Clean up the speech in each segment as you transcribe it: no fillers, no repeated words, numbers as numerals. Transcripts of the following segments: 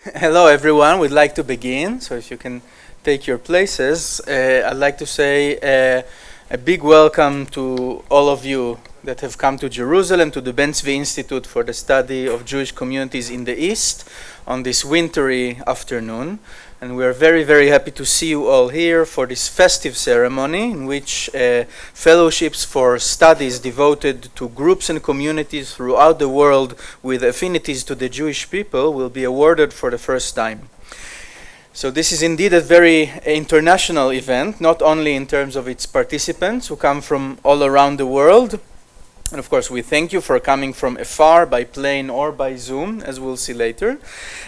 Hello everyone, we'd like to begin, so if you can take your places. I'd like to say a big welcome to all of you that have come to Jerusalem, to the Ben-Zvi Institute for the Study of Jewish Communities in the East on this wintry afternoon. And we are very, very happy to see you all here for this festive ceremony in which fellowships for studies devoted to groups and communities throughout the world with affinities to the Jewish people will be awarded for the first time. So this is indeed a very international event, not only in terms of its participants who come from all around the world. And of course, we thank you for coming from afar by plane or by Zoom, as we'll see later.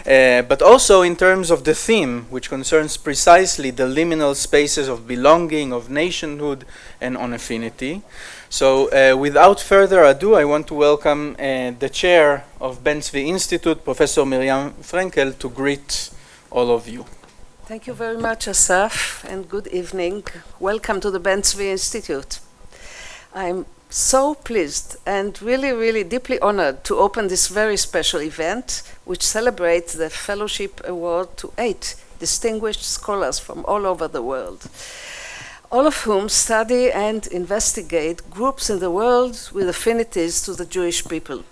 But also in terms of the theme, which concerns precisely the liminal spaces of belonging, of nationhood, and on affinity. So without further ado, I want to welcome the chair of Ben-Zvi Institute, Professor Miriam Frenkel, to greet all of you. Thank you very much, Asaf, and good evening. Welcome to the Ben-Zvi Institute. I'm so pleased and really deeply honored to open this very special event, which celebrates the Fellowship Award to 8 distinguished scholars from all over the world, all of whom study and investigate groups in the world with affinities to the Jewish people.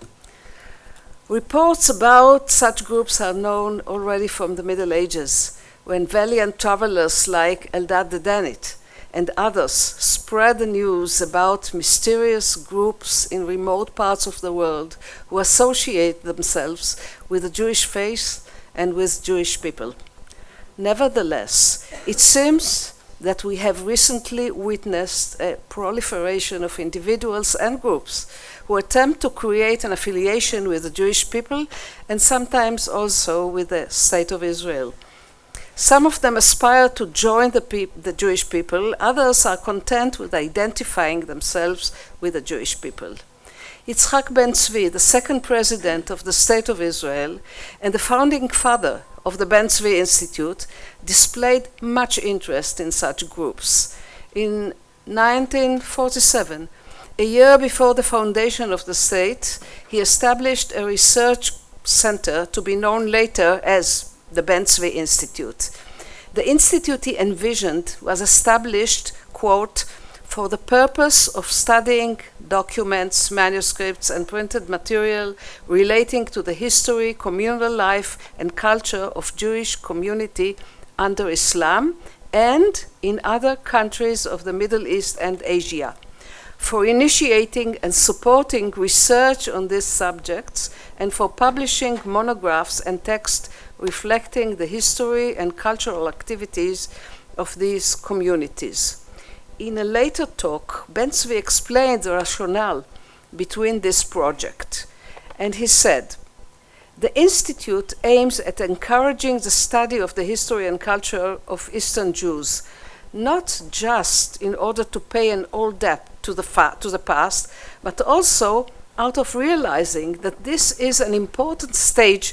Reports about such groups are known already from the Middle Ages, when valiant travelers like Eldad the Danite and others spread the news about mysterious groups in remote parts of the world who associate themselves with the Jewish faith and with Jewish people. Nevertheless, it seems that we have recently witnessed a proliferation of individuals and groups who attempt to create an affiliation with the Jewish people and sometimes also with the State of Israel. Some of them aspire to join the Jewish people, others are content with identifying themselves with the Jewish people. Yitzhak Ben-Zvi, the second president of the State of Israel and the founding father of the Ben-Zvi Institute, displayed much interest in such groups. In 1947, a year before the foundation of the state, he established a research center to be known later as the Ben-Zvi Institute. The institute he envisioned was established, quote, for the purpose of studying documents, manuscripts, and printed material relating to the history, communal life, and culture of Jewish community under Islam and in other countries of the Middle East and Asia, for initiating and supporting research on these subjects, and for publishing monographs and texts reflecting the history and cultural activities of these communities. In a later talk, Ben-Zvi explained the rationale between this project, and he said, "The Institute aims at encouraging the study of the history and culture of Eastern Jews, not just in order to pay an old debt to the past, but also out of realizing that this is an important stage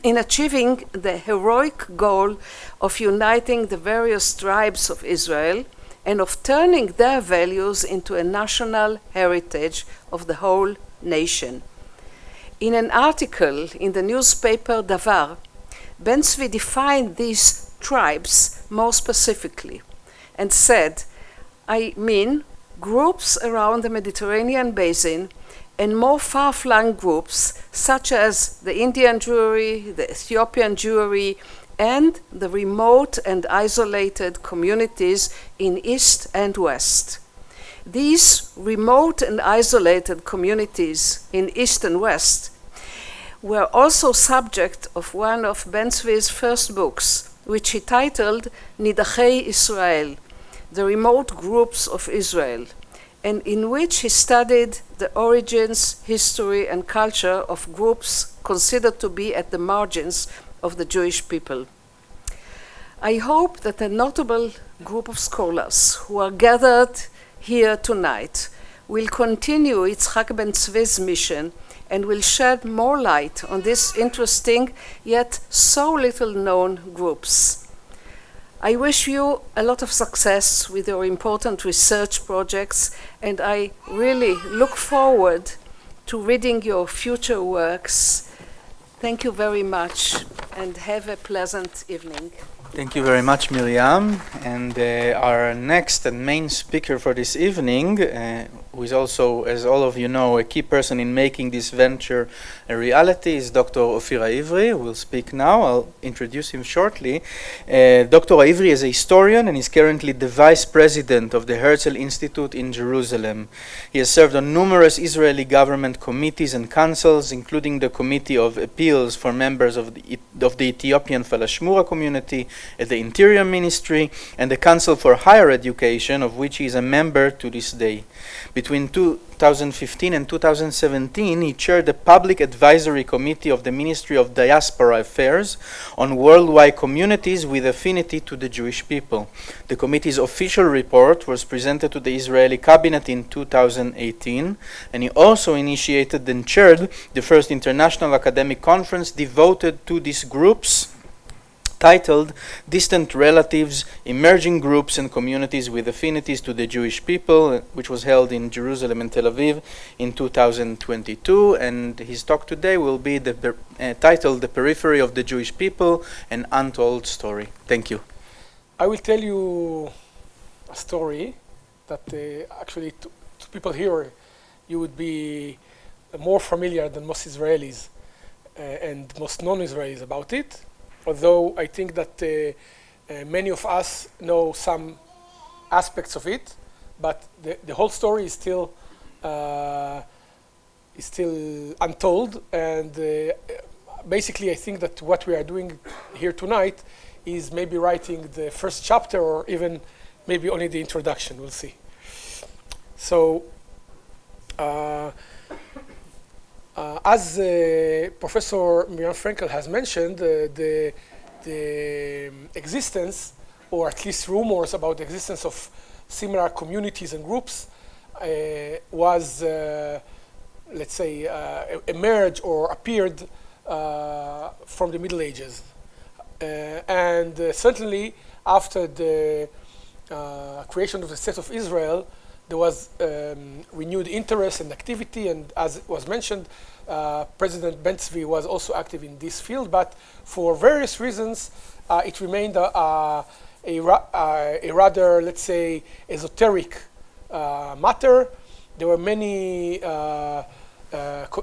in achieving the heroic goal of uniting the various tribes of Israel and of turning their values into a national heritage of the whole nation." In an article in the newspaper Davar, Ben-Zvi defined these tribes more specifically and said, "I mean groups around the Mediterranean basin and more far-flung groups such as the Indian Jewry, the Ethiopian Jewry, and the remote and isolated communities in East and West. These remote and isolated communities in East and West were also subject of one of Ben-Zvi's first books, which he titled Nidachei Israel, the remote groups of Israel, and in which he studied the origins, history, and culture of groups considered to be at the margins of the Jewish people. I hope that a notable group of scholars who are gathered here tonight will continue Yitzhak Ben-Zvi's mission and will shed more light on these interesting yet so little known groups. I wish you a lot of success with your important research projects, and I really look forward to reading your future works. Thank you very much. and have a pleasant evening. Thank you very much, Miriam. And our next and main speaker for this evening, who is also, as all of you know, a key person in making this venture a reality, is Dr. Ofir Haivry, who will speak now. I'll introduce him shortly. Dr. Haivry is a historian and is currently the vice president of the Herzl Institute in Jerusalem. He has served on numerous Israeli government committees and councils, including the Committee of Appeals for members of the Ethiopian Falashmura community at the Interior Ministry, and the Council for Higher Education, of which he is a member to this day. Between 2015 and 2017, he chaired the Public Advisory Committee of the Ministry of Diaspora Affairs on worldwide communities with affinity to the Jewish people. The committee's official report was presented to the Israeli cabinet in 2018, and he also initiated and chaired the first international academic conference devoted to these groups, titled Distant Relatives, Emerging Groups and Communities with Affinities to the Jewish People, which was held in Jerusalem and Tel Aviv in 2022. And his talk today will be titled The Periphery of the Jewish People, an Untold Story. Thank you. I will tell you a story that actually to people here, you would be more familiar than most Israelis and most non-Israelis about it. Although I think that many of us know some aspects of it, but the whole story is still untold. And basically, I think that what we are doing here tonight is maybe writing the first chapter, or even maybe only the introduction. We'll see. So. As Professor Miriam Frenkel has mentioned, the existence, or at least rumors about the existence of similar communities and groups was, let's say, emerged or appeared from the Middle Ages. And certainly after the creation of the State of Israel, there was renewed interest and activity, and as was mentioned, President Ben-Zvi was also active in this field, but for various reasons, it remained a rather, let's say, esoteric matter. There were many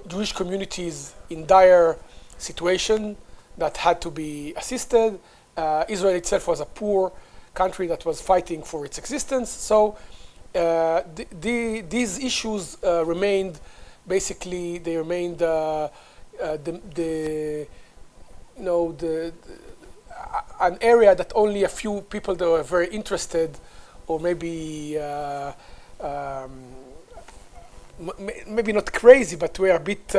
Jewish communities in dire situation that had to be assisted. Israel itself was a poor country that was fighting for its existence, so these issues remained, basically, they remained an area that only a few people that were very interested, or maybe maybe not crazy, but were a bit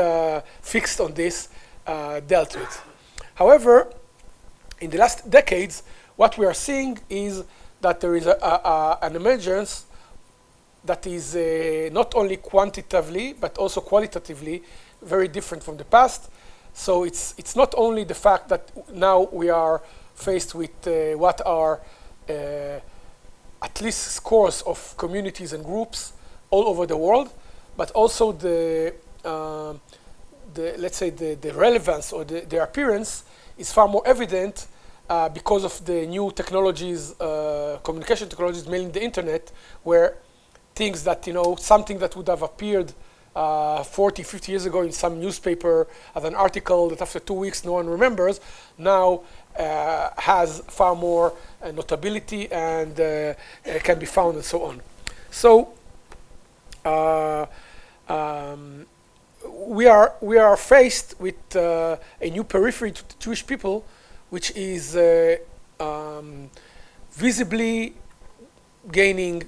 fixed on this, dealt with. However, in the last decades, what we are seeing is that there is an emergence that is not only quantitatively, but also qualitatively very different from the past. So it's not only the fact that now we are faced with what are at least scores of communities and groups all over the world, but also let's say the relevance or their appearance is far more evident because of the new technologies, communication technologies, mainly the internet, where things that, something that would have appeared 40, 50 years ago in some newspaper as an article that after 2 weeks no one remembers, now has far more notability and can be found and so on. So we are faced with a new periphery to the Jewish people, which is visibly gaining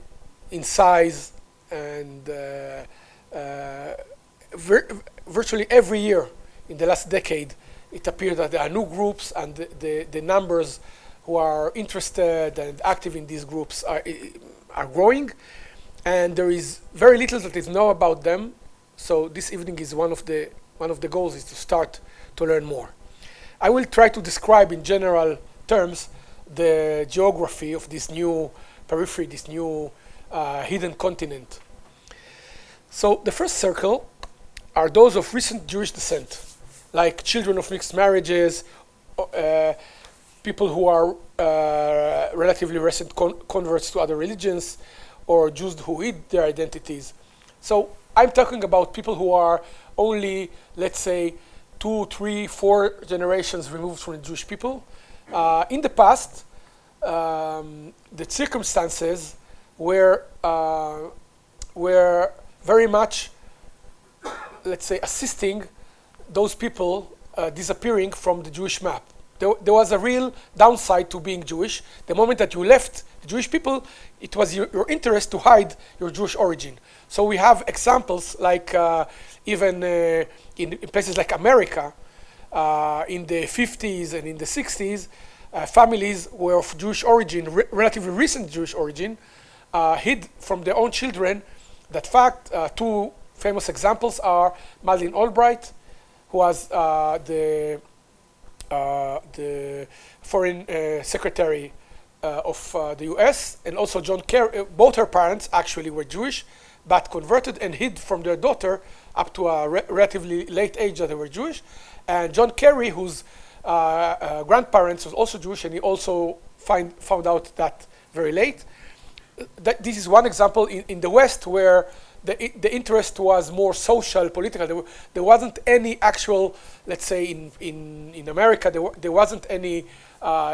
in size, and virtually every year in the last decade, it appears that there are new groups, and the numbers who are interested and active in these groups are growing, and there is very little that is known about them. So this evening is one of the goals is to start to learn more. I will try to describe in general terms the geography of this new periphery, this new hidden continent. So the first circle are those of recent Jewish descent, like children of mixed marriages, people who are relatively recent converts to other religions, or Jews who hid their identities. So I'm talking about people who are only, let's say, 2, 3, 4 generations removed from the Jewish people. In the past, the circumstances were very much, let's say, assisting those people disappearing from the Jewish map. There was a real downside to being Jewish. The moment that you left the Jewish people, it was your interest to hide your Jewish origin. So we have examples like even in places like America, in the 50s and in the 60s, families were of Jewish origin, relatively recent Jewish origin, hid from their own children. That fact, 2 famous examples are Madeleine Albright, who was the foreign secretary of the US, and also John Kerry. Both her parents actually were Jewish, but converted and hid from their daughter up to a relatively late age that they were Jewish. And John Kerry, whose grandparents was also Jewish, and he also found out that very late. This is one example in the West where the interest was more social, political. There wasn't any actual, let's say, in America, there wasn't any,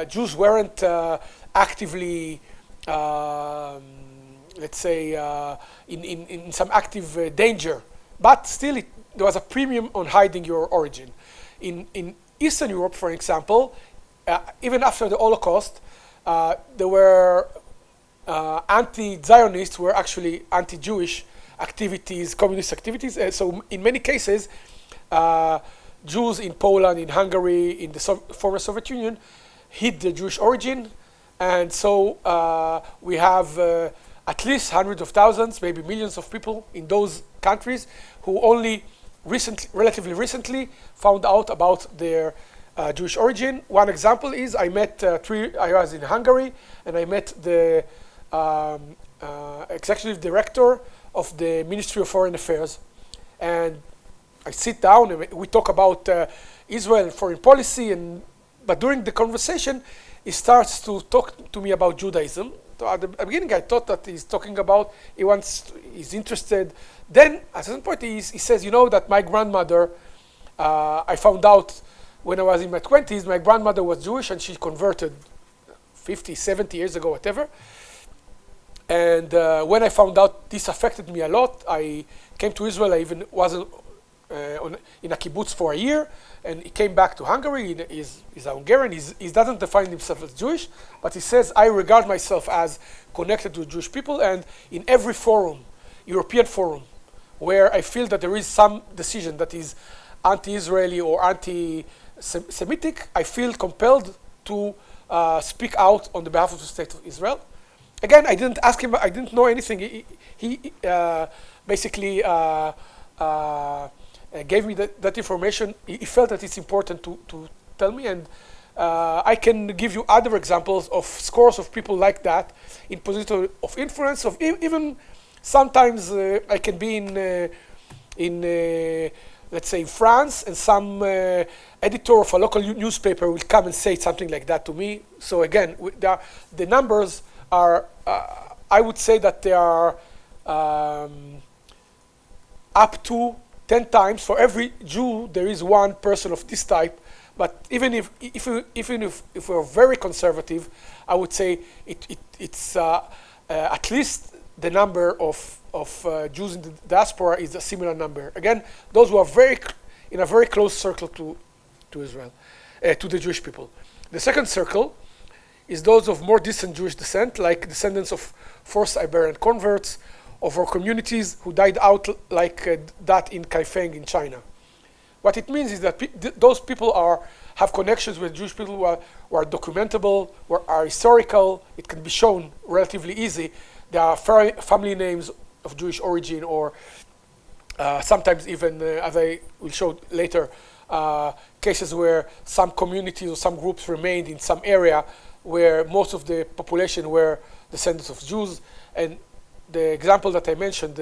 Jews weren't actively, let's say, in some active danger. But still, there was a premium on hiding your origin. In Eastern Europe, for example, even after the Holocaust, there were anti-Zionists were actually anti-Jewish activities, communist activities. So in many cases, Jews in Poland, in Hungary, in the former Soviet Union, hid their Jewish origin. And so we have at least hundreds of thousands, maybe millions of people in those countries who only relatively recently found out about their Jewish origin. One example is I was in Hungary, and I met the executive director of the Ministry of Foreign Affairs. And I sit down and we talk about Israel and foreign policy, but during the conversation, he starts to talk to me about Judaism. So at the beginning, I thought that he's talking about, he's interested. Then at a certain point, he says, you know, that my grandmother, I found out when I was in my 20s, my grandmother was Jewish and she converted 50, 70 years ago, whatever. And when I found out, this affected me a lot. I came to Israel. I even wasn't in a kibbutz for a year, and he came back to Hungary. He's a Hungarian. He doesn't define himself as Jewish, but he says, I regard myself as connected to Jewish people, and in every forum, European forum, where I feel that there is some decision that is anti-Israeli or anti-Semitic, I feel compelled to speak out on the behalf of the State of Israel. Again, I didn't ask him, I didn't know anything. He basically gave me that information. He felt that it's important to tell me, and I can give you other examples of scores of people like that in position of influence. Of even sometimes I can be in let's say France, and some editor of a local newspaper will come and say something like that to me. So again, the numbers are, I would say that they are up to 10 times. For every Jew, there is one person of this type. But even if we're very conservative, I would say it's at least the number of Jews in the diaspora is a similar number. Again, those who are in a very close circle to Israel, to the Jewish people. The second circle is those of more distant Jewish descent, like descendants of forced Iberian converts, of our communities who died out like that in Kaifeng in China. What it means is that those people have connections with Jewish people who are documentable, who are historical. It can be shown relatively easy. There are family names of Jewish origin, or sometimes even, as I will show later, cases where some communities or some groups remained in some area where most of the population were descendants of Jews. And the example that I mentioned,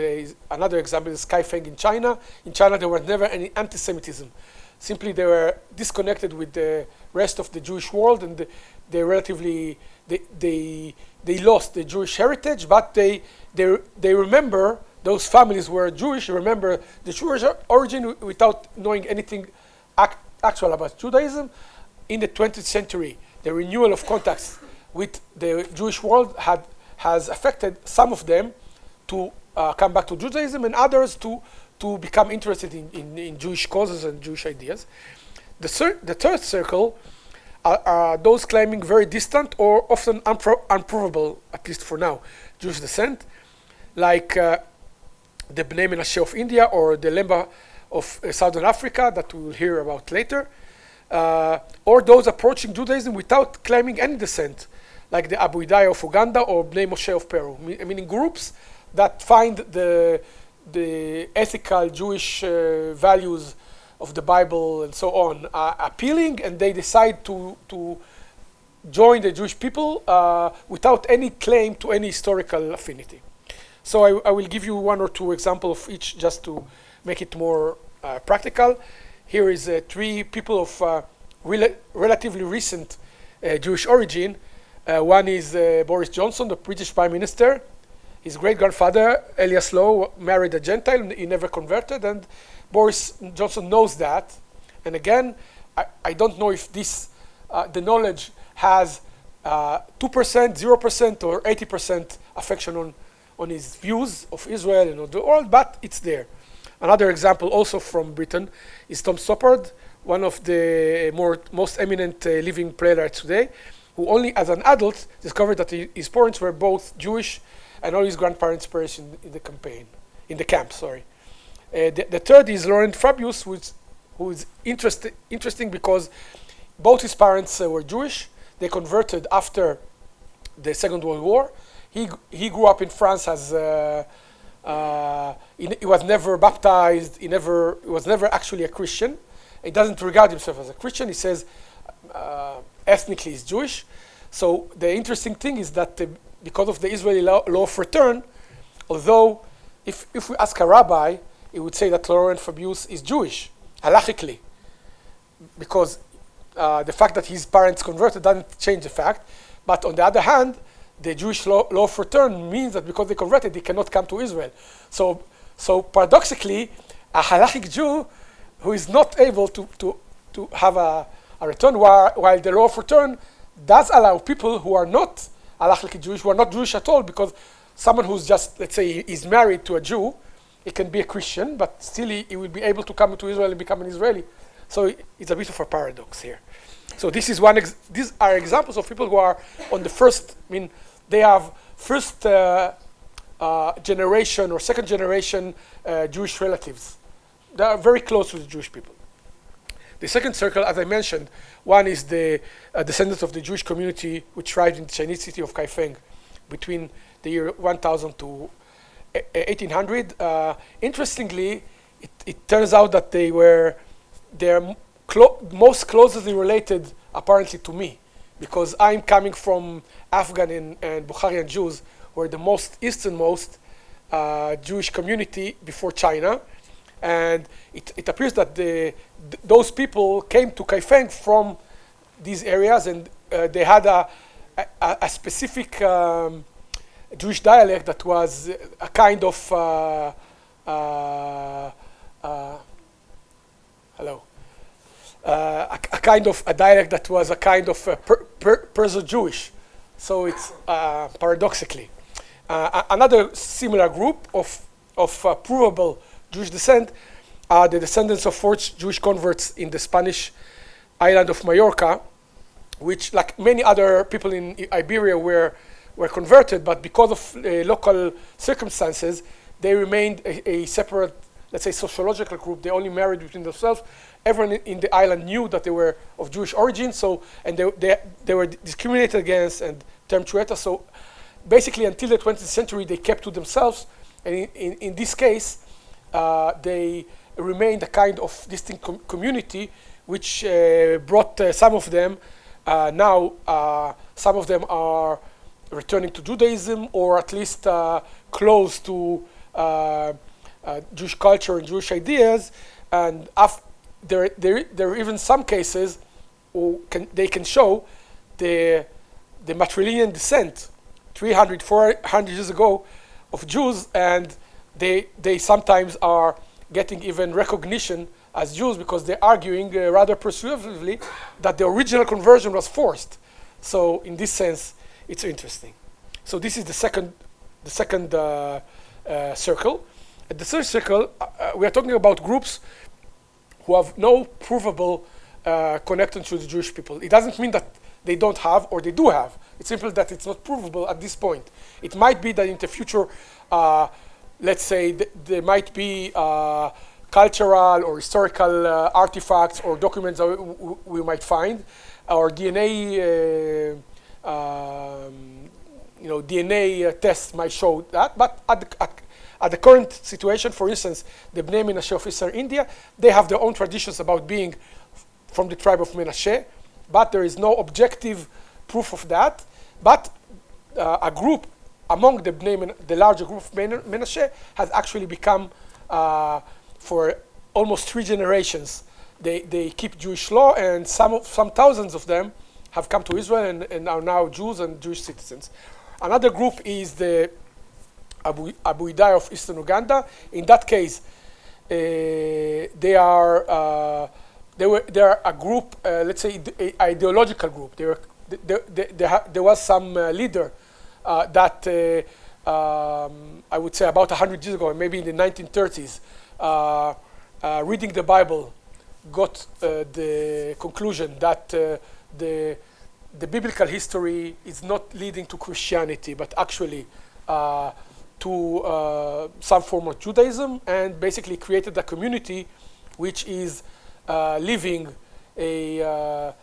another example is Kaifeng in China. In China, there was never any anti-Semitism. Simply they were disconnected with the rest of the Jewish world, and they relatively they lost the Jewish heritage, but they remember, those families were Jewish, remember the Jewish origin without knowing anything actual about Judaism. In the 20th century, the renewal of contacts with the Jewish world has affected some of them to come back to Judaism, and others to become interested in Jewish causes and Jewish ideas. The third circle are those claiming very distant or often unprovable, at least for now, Jewish descent, like the Bnei Menashe of India or the Lemba of Southern Africa that we will hear about later, or those approaching Judaism without claiming any descent, like the Abu Idaya of Uganda or Bnei Moshe of Peru, meaning groups that find the ethical Jewish values of the Bible and so on appealing, and they decide to join the Jewish people without any claim to any historical affinity. So I will give you one or two examples of each just to make it more practical. Here is 3 people of relatively recent Jewish origin. One is Boris Johnson, the British Prime Minister. His great-grandfather, Elias Low, married a Gentile. He never converted, and Boris Johnson knows that. And again, I don't know if this the knowledge has 2%, 0%, or 80% affection on his views of Israel and of the world, but it's there. Another example, also from Britain, is Tom Stoppard, one of the most eminent living playwrights today, who only as an adult discovered that his parents were both Jewish, and all his grandparents perished in the camp. The third is Laurent Fabius, who is interesting because both his parents were Jewish. They converted after the Second World War. He grew up in France as he was never baptized. He was never actually a Christian. He doesn't regard himself as a Christian. He says ethnically he's Jewish. So the interesting thing is that because of the Israeli law of return, although if we ask a rabbi, he would say that Laurent Fabius is Jewish, halachically, because the fact that his parents converted doesn't change the fact. But on the other hand, the Jewish law of return means that because they converted, they cannot come to Israel. So paradoxically, a halachic Jew who is not able to have a return, while the law of return does allow people who are not halachically Jewish, who are not Jewish at all, because someone who's just, let's say, is married to a Jew, he can be a Christian, but still he will be able to come to Israel and become an Israeli. So it's a bit of a paradox here. So this is these are examples of people who are on the first, they have first generation or second generation Jewish relatives. They are very close to the Jewish people. The second circle, as I mentioned, one is the descendants of the Jewish community which thrived in the Chinese city of Kaifeng between the year 1000 to 1800. Interestingly, it turns out that they're most closely related apparently to me, because I'm coming from Afghan and Bukharian Jews, who are the most easternmost Jewish community before China. And it appears that those people came to Kaifeng from these areas, and they had a specific Jewish dialect that was a kind of a kind of a dialect that was a kind of Perso-Jewish. So it's paradoxically another similar group of provable Jewish descent are the descendants of forged Jewish converts in the Spanish island of Majorca, which, like many other people in Iberia, were converted, but because of local circumstances, they remained a separate, let's say, sociological group. They only married between themselves. Everyone in the island knew that they were of Jewish origin, and they were discriminated against and termed Chueta. So basically, until the 20th century, they kept to themselves. And in this case, they remained a kind of distinct community, which brought some of them. Now, some of them are returning to Judaism, or at least close to Jewish culture and Jewish ideas. And there are even some cases who they can show the matrilineal descent 300, 400 years ago of Jews, and they sometimes are getting even recognition as Jews because they're arguing rather persuasively that the original conversion was forced. So in this sense, it's interesting. So this is the second circle. At the third circle, we are talking about groups who have no provable connection to the Jewish people. It doesn't mean that they don't have or they do have. It's simply that it's not provable at this point. It might be that in the future, let's say there might be cultural or historical artifacts or documents that we might find, or DNA, DNA tests might show that. But at the current situation, for instance, the Bnei Menashe of Eastern India, they have their own traditions about being from the tribe of Menashe, but there is no objective proof of that. But a group among the larger group of Menashe has actually become, for almost 3 generations, they keep Jewish law, and some thousands of them have come to Israel and are now Jews and Jewish citizens. Another group is the Abu Idai of Eastern Uganda. In that case, they are a group, let's say, ideological group. There was some leader that I would say about 100 years ago, maybe in the 1930s, reading the Bible, got the conclusion that the biblical history is not leading to Christianity, but actually to some form of Judaism, and basically created a community which is living a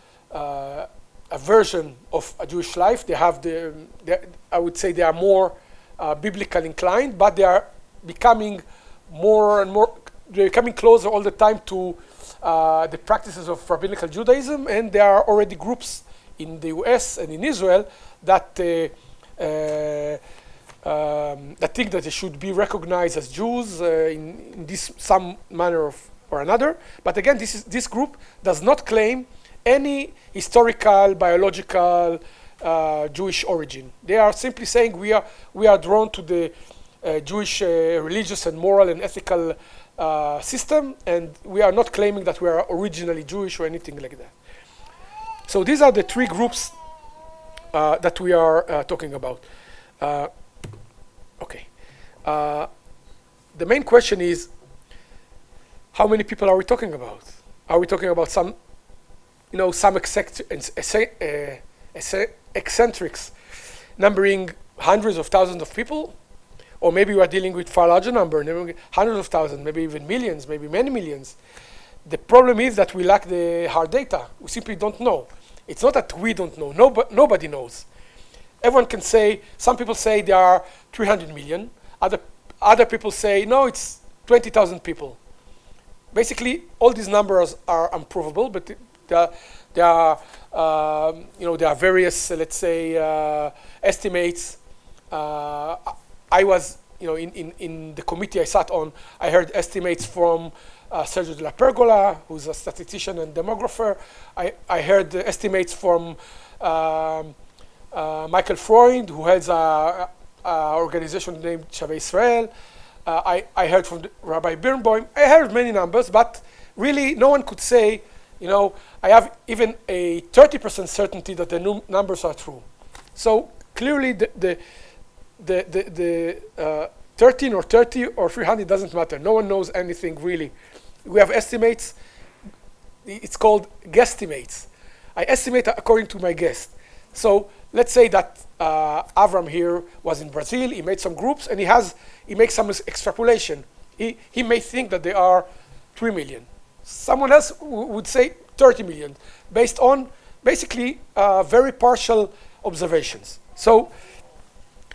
version of a Jewish life. They have I would say they are more biblical inclined, but they are becoming more and more, they're coming closer all the time to the practices of rabbinical Judaism, and there are already groups in the US and in Israel that think that they should be recognized as Jews in some manner or another. But again, this group does not claim any historical, biological Jewish origin. They are simply saying we are drawn to the Jewish religious and moral and ethical system, and we are not claiming that we are originally Jewish or anything like that. So these are the 3 groups that we are talking about. Okay. The main question is, how many people are we talking about? Are we talking about some eccentrics numbering hundreds of thousands of people? Or maybe we are dealing with far larger number, hundreds of thousands, maybe even millions, maybe many millions. The problem is that we lack the hard data. We simply don't know. It's not that we don't know. Nobody knows. Everyone can say, some people say there are 300 million. Other people say, no, it's 20,000 people. Basically, all these numbers are unprovable, but there are various, let's say, estimates. I was, in the committee I sat on, I heard estimates from Sergio de la Pergola, who's a statistician and demographer. I heard estimates from Michael Freund, who has an organization named Shavei Israel. I heard from Rabbi Birnbaum. I heard many numbers, but really no one could say, I have even a 30% certainty that the numbers are true. So clearly the 13 or 30 or 300 doesn't matter. No one knows anything really. We have estimates. It's called guesstimates. I estimate according to my guess. So let's say that Avram here was in Brazil. He made some groups and he makes some extrapolation. He may think that there are 3 million. Someone else would say 30 million based on basically very partial observations. So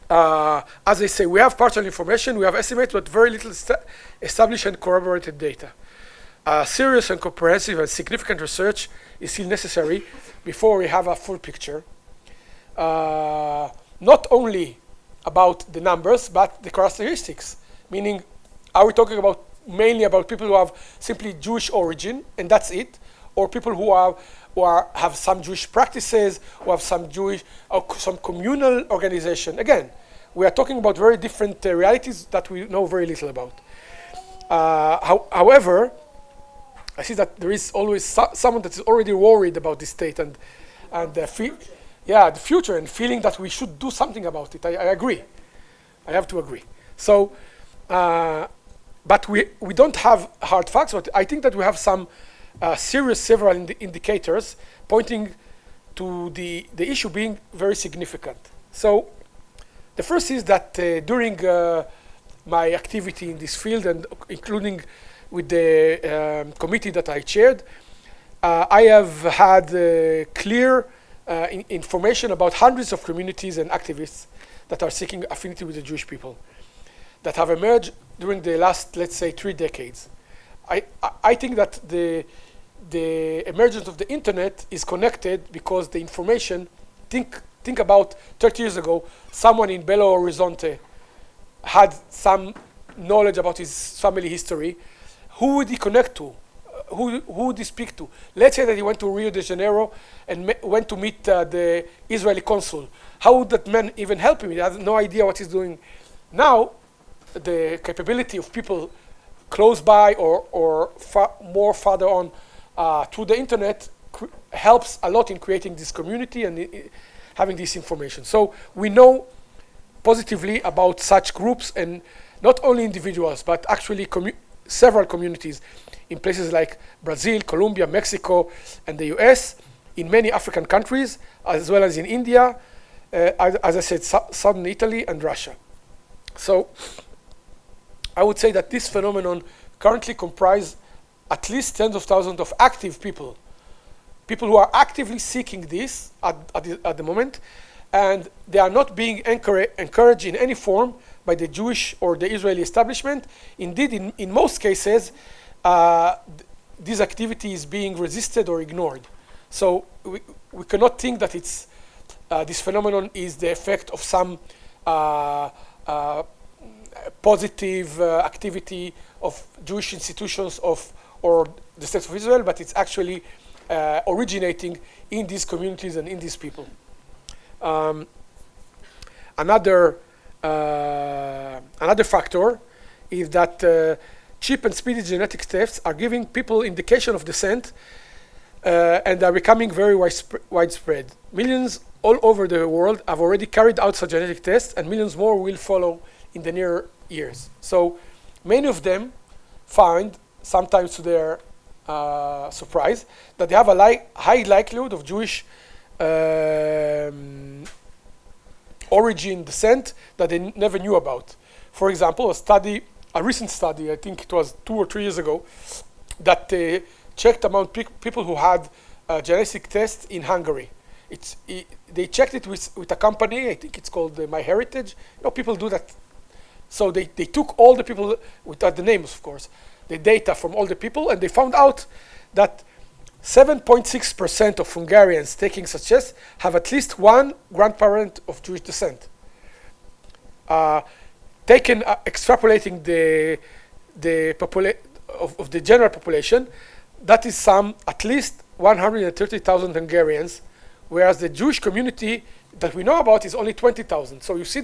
as I say, we have partial information, we have estimates, but very little established and corroborated data. Serious and comprehensive and significant research is still necessary before we have a full picture. Not only about the numbers, but the characteristics. Meaning, are we talking about mainly about people who have simply Jewish origin, and that's it, or people who have some Jewish practices, who have some Jewish, or some communal organization. Again, we are talking about very different realities that we know very little about. However, I see that there is always someone that is already worried about this state and the future, and feeling that we should do something about it. I agree. I have to agree. So, but we don't have hard facts, but I think that we have some several indicators pointing to the issue being very significant. So, the first is that during my activity in this field, and including with the committee that I chaired, I have had clear information about hundreds of communities and activists that are seeking affinity with the Jewish people that have emerged during the last, let's say, 3 decades. I think that the emergence of the internet is connected because the information, think about 30 years ago, someone in Belo Horizonte had some knowledge about his family history. Who would he connect to? Who would he speak to? Let's say that he went to Rio de Janeiro and went to meet the Israeli consul. How would that man even help him? He has no idea what he's doing. Now, the capability of people close by or more farther on through the internet helps a lot in creating this community and having this information. So we know positively about such groups, and not only individuals, but actually several communities in places like Brazil, Colombia, Mexico, and the US, in many African countries, as well as in India, as I said, southern Italy and Russia. So I would say that this phenomenon currently comprises at least tens of thousands of active people who are actively seeking this at the moment, and they are not being encouraged in any form by the Jewish or the Israeli establishment. Indeed, in most cases, this activity is being resisted or ignored. So we cannot think that it's this phenomenon is the effect of some positive activity of Jewish institutions or the State of Israel, but it's actually originating in these communities and in these people. Another factor is that cheap and speedy genetic tests are giving people indication of descent and are becoming very widespread. Millions all over the world have already carried out such genetic tests, and millions more will follow in the near years. So many of them find, sometimes to their surprise, that they have a high likelihood of Jewish origin descent that they never knew about. For example, a recent study, I think it was 2 or 3 years ago, that checked among people who had genetic tests in Hungary. They checked it with a company, I think it's called MyHeritage. People do that. So they took all the people, without the names of course, the data from all the people, and they found out that 7.6% of Hungarians taking such tests have at least one grandparent of Jewish descent. Extrapolating of the general population, that is at least 130,000 Hungarians, whereas the Jewish community that we know about is only 20,000. So you see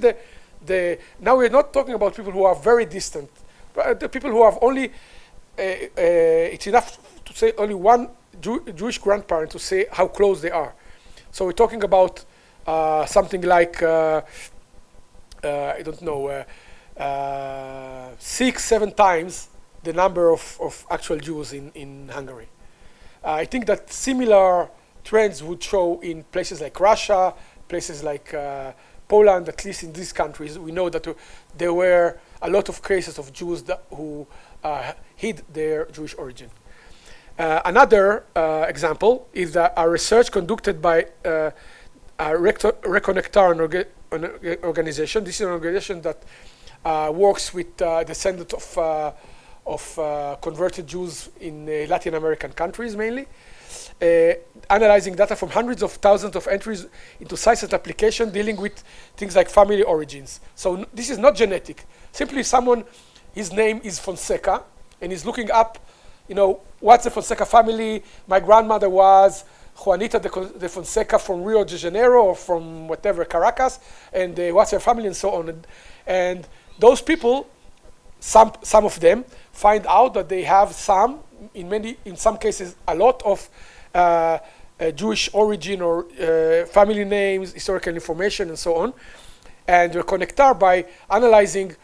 now we're not talking about people who are very distant, but the people who have only, it's enough to say only one Jewish grandparent to say how close they are. So we're talking about something like, I don't know, 6-7 times the number of actual Jews in Hungary. I think that similar trends would show in places like Russia, places like Poland. At least in these countries, we know that there were a lot of cases of Jews who hid their Jewish origin. Another example is that a research conducted by a Reconnectar organization. This is an organization that works with descendants of converted Jews in Latin American countries mainly, analyzing data from hundreds of thousands of entries into sites and applications dealing with things like family origins. So this is not genetic. Simply his name is Fonseca, and he's looking up, what's the Fonseca family? My grandmother was Juanita de Fonseca from Rio de Janeiro or from whatever, Caracas, and what's her family and so on. And those people, some of them, find out that they have in some cases, a lot of Jewish origin or family names, historical information, and so on. And the connector, by analyzing,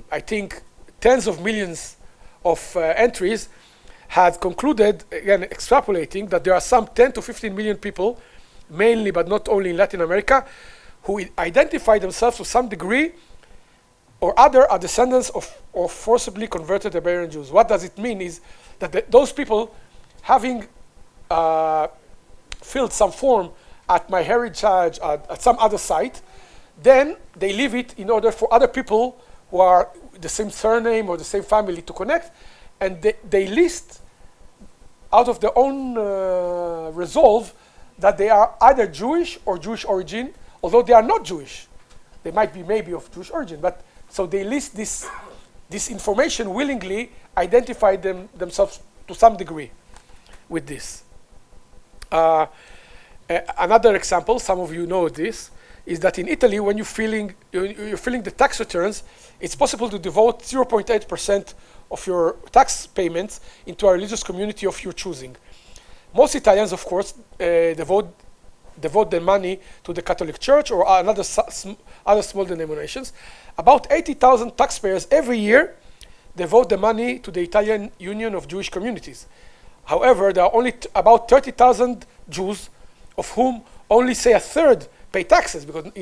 I think, tens of millions of entries, had concluded, again, extrapolating, that there are some 10 to 15 million people, mainly but not only in Latin America, who identify themselves to some degree or other are descendants of forcibly converted Iberian Jews. What does it mean is that those people, having filled some form at MyHeritage, at some other site, then they leave it in order for other people who are the same surname or the same family to connect, and they list out of their own resolve that they are either Jewish or Jewish origin, although they are not Jewish. They might be maybe of Jewish origin, but so they list this information willingly, identify themselves to some degree with this. Another example, some of you know this, is that in Italy, when you're filling the tax returns, it's possible to devote 0.8% of your tax payments into a religious community of your choosing. Most Italians, of course, devote their money to the Catholic Church or other small denominations. About 80,000 taxpayers every year devote the money to the Italian Union of Jewish Communities. However, there are only about 30,000 Jews, of whom only, say, a third pay taxes, because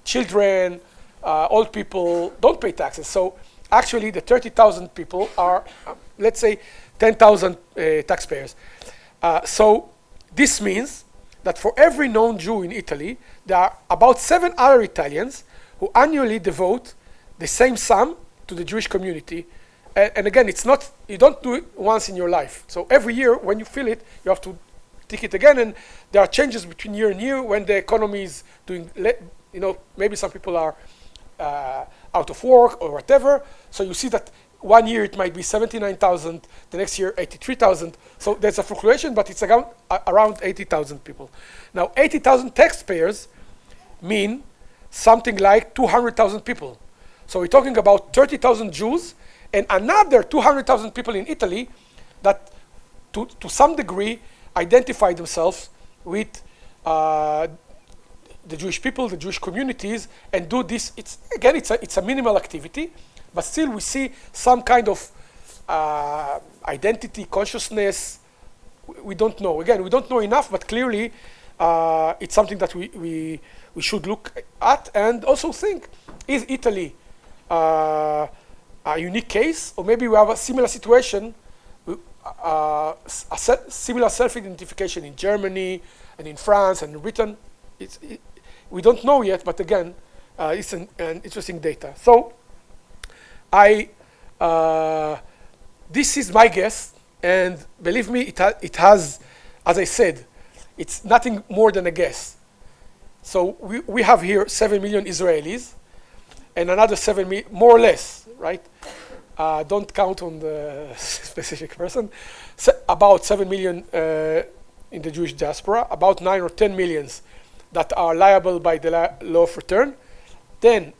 children, old people don't pay taxes. So actually, the 30,000 people are, let's say, 10,000 taxpayers. So this means that for every known Jew in Italy, there are about 7 other Italians who annually devote the same sum to the Jewish community. And again, it's not, you don't do it once in your life. So every year, when you fill it, you have to tick it again, and there are changes between year and year when the economy is doing, maybe some people are out of work or whatever. So you see that one year it might be 79,000, the next year 83,000. So there's a fluctuation, but it's around 80,000 people. Now, 80,000 taxpayers mean something like 200,000 people. So we're talking about 30,000 Jews and another 200,000 people in Italy that, to some degree, identify themselves with the Jewish people, the Jewish communities, and do this. It's a minimal activity, but still we see some kind of identity, consciousness. We don't know. Again, we don't know enough, but clearly it's something that we should look at and also think, is Italy a unique case? Or maybe we have a similar situation, a similar self-identification in Germany and in France and in Britain. We don't know yet, but again, it's an interesting data. So this is my guess, and believe me, it has, as I said, it's nothing more than a guess. So we have here 7 million Israelis and another 7 million, more or less, right? Don't count on the specific person. About 7 million in the Jewish diaspora, about 9 or 10 millions that are liable by the law of return. Then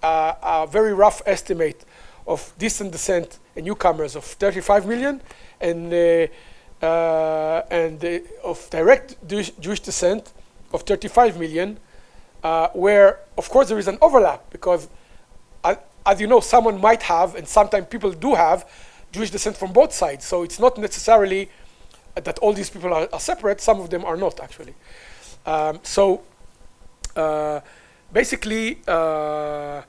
a very rough estimate of distant descent and newcomers of 35 million, and of direct Jewish descent of 35 million, where, of course, there is an overlap, because as you know, someone might have, and sometimes people do have, Jewish descent from both sides. So it's not necessarily that all these people are separate. Some of them are not, actually. Basically, I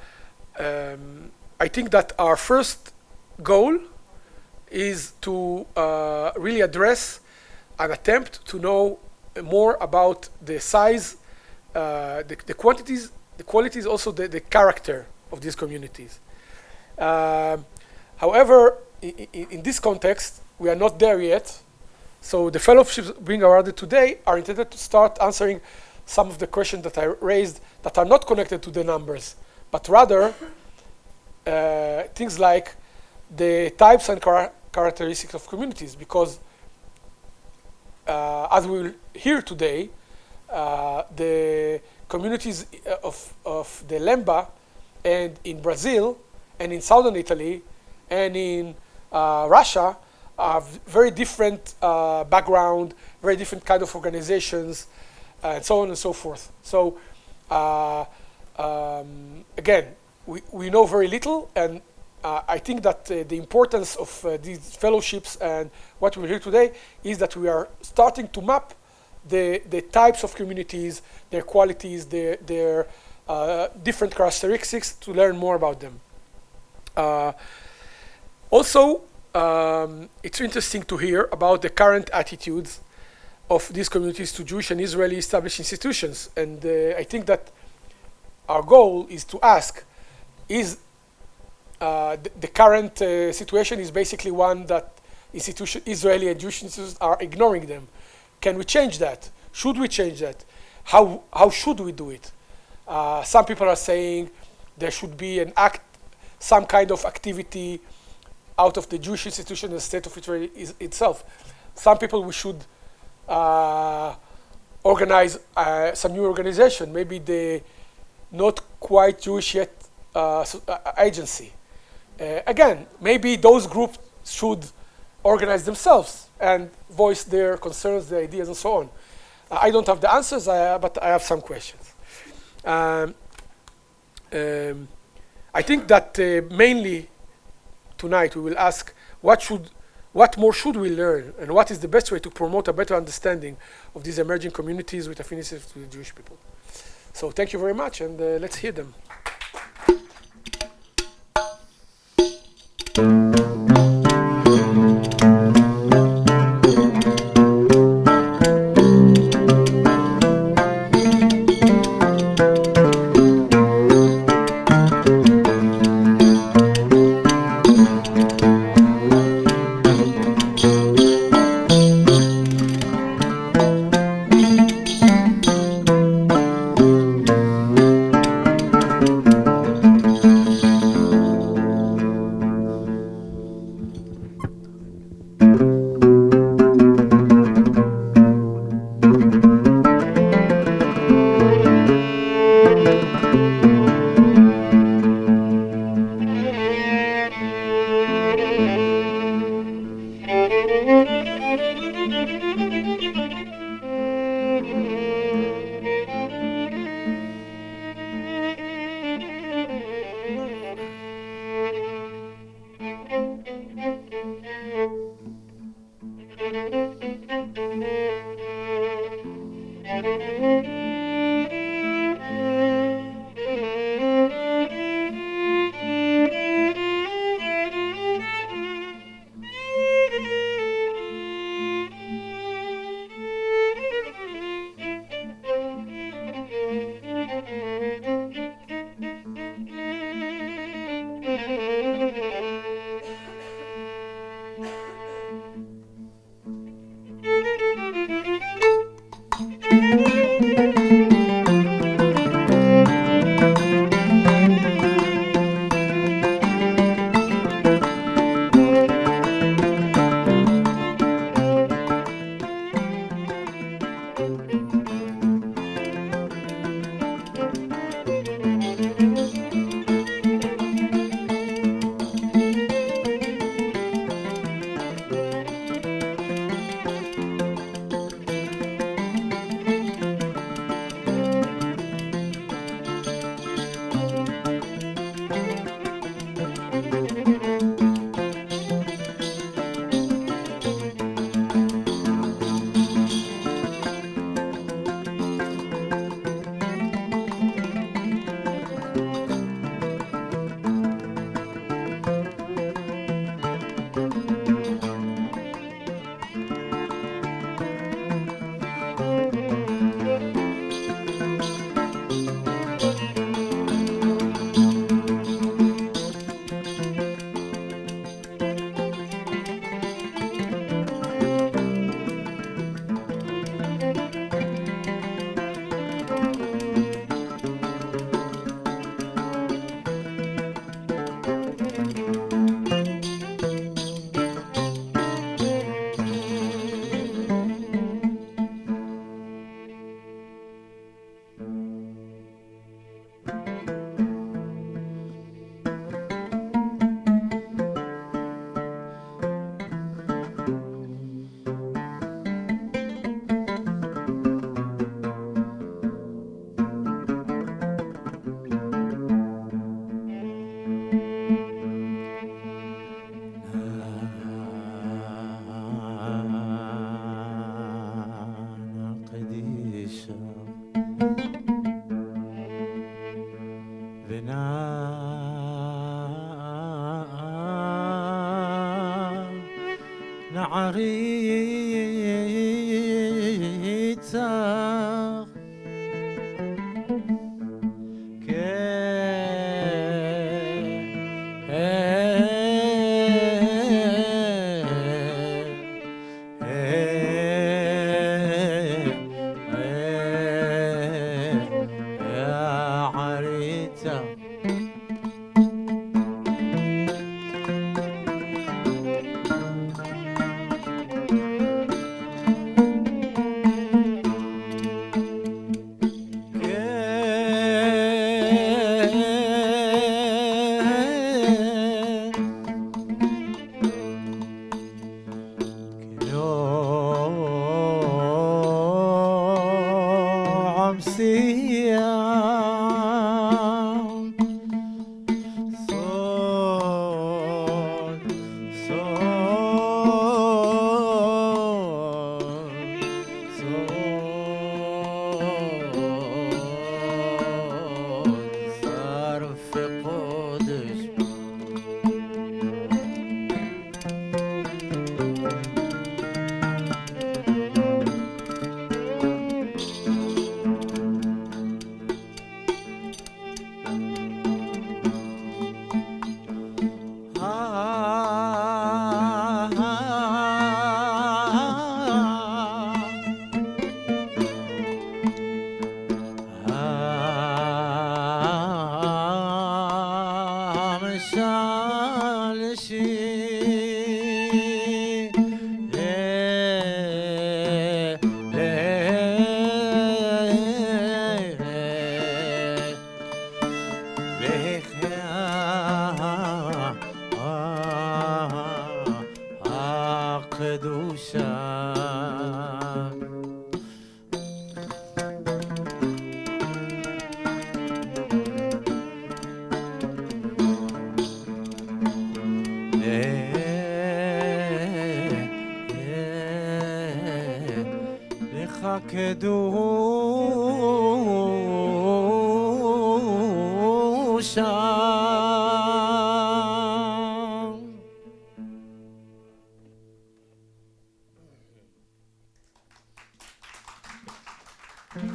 think that our first goal is to really address an attempt to know more about the size, the quantities, the qualities, also the character of these communities. However, in this context, we are not there yet. So the fellowships being awarded today are intended to start answering some of the questions that I raised that are not connected to the numbers, but rather things like the types and characteristics of communities, because as we will hear today, the communities of the Lemba and in Brazil and in southern Italy and in Russia have very different background, very different kind of organizations, and so on and so forth. So again, we know very little, and I think that the importance of these fellowships and what we'll hear today is that we are starting to map the types of communities, their qualities, their different characteristics, to learn more about them. Also, it's interesting to hear about the current attitudes of these communities to Jewish and Israeli established institutions. And I think that our goal is to ask, is the current situation is basically one that Israeli and Jewish institutions are ignoring them. Can we change that? Should we change that? How should we do it? Some people are saying there should be some kind of activity out of the Jewish institution, the state of Israel itself. Some people, we should organize some new organization, maybe the not quite Jewish yet agency. Again, maybe those groups should organize themselves and voice their concerns, their ideas, and so on. I don't have the answers, but I have some questions. I think that mainly tonight we will ask what more should we learn, and what is the best way to promote a better understanding of these emerging communities with affinities to the Jewish people. So thank you very much, and let's hear them.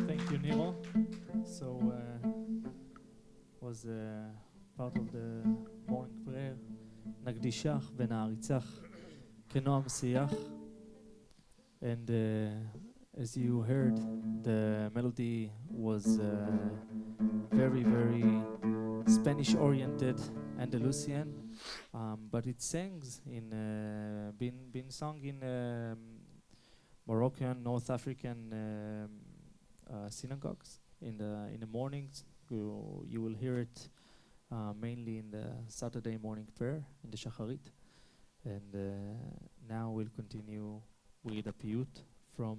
Thank you, Niro. So, was part of the morning prayer. נקדישך ונעריצך כנועם שיח. And as you heard, the melody was very, very Spanish-oriented Andalusian, but it sings in been sung in Moroccan, North African synagogues in the mornings. You will hear it mainly in the Saturday morning prayer in the Shacharit. And now we'll continue with a piyut from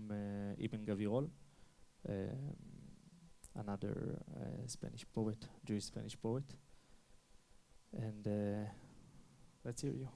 Ibn Gavirol, another Spanish poet, Jewish Spanish poet. And let's hear you.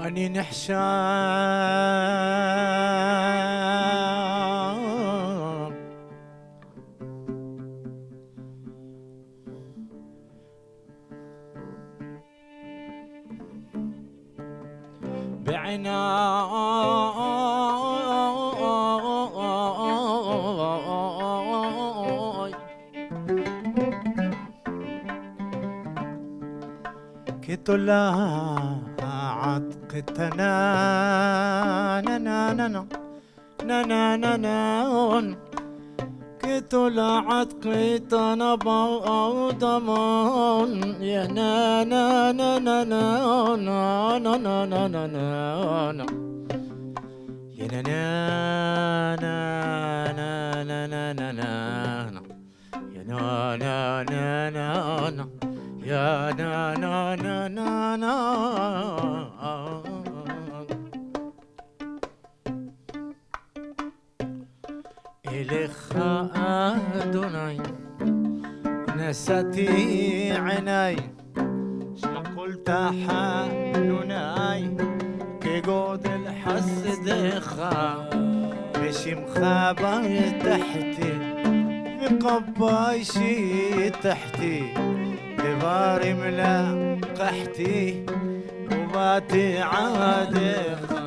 אני נחשב كطلعت قتنا نا نا نا نا نا نا نا كطلعت قتنا بأودمان يا نا نا نا نا نا نا نا نا نا نا نا يا نا نا نا نا نا نا نا يا نا نا نا نا نا يا نا نا نا نا نا إليك أدوني نسيتي عيني شو قلت حنوني كجود الحسد خا مشي مخابر تحتي مقباي شي تحتي دباري ملاقحتي وباتي عادخ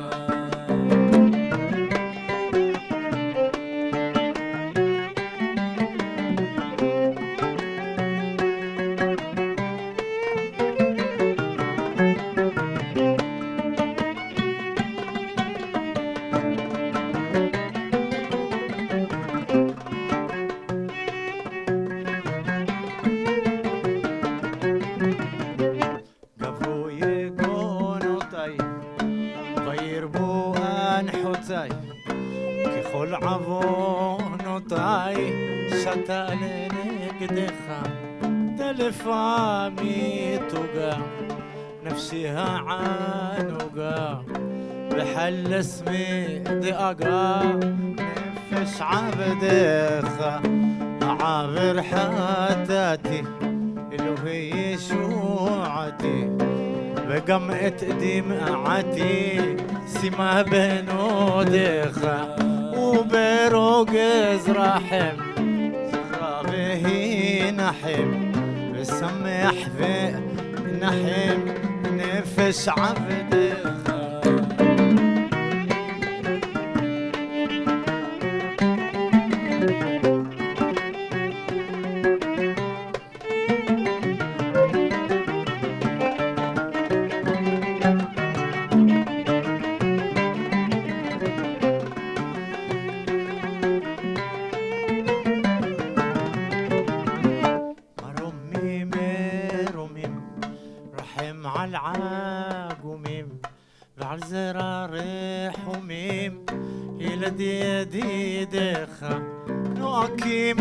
ככל עוונותיי שתה לנגדך טלפה מתוגה נפשי הענוגה וחלס מדאגה נפש עבדך עבר חטאתי אלוהי ישועתי וגם את דמעתי שימה בנודך וברוגז רחם זכרה והנחם ושמח ונחם נפש עבדך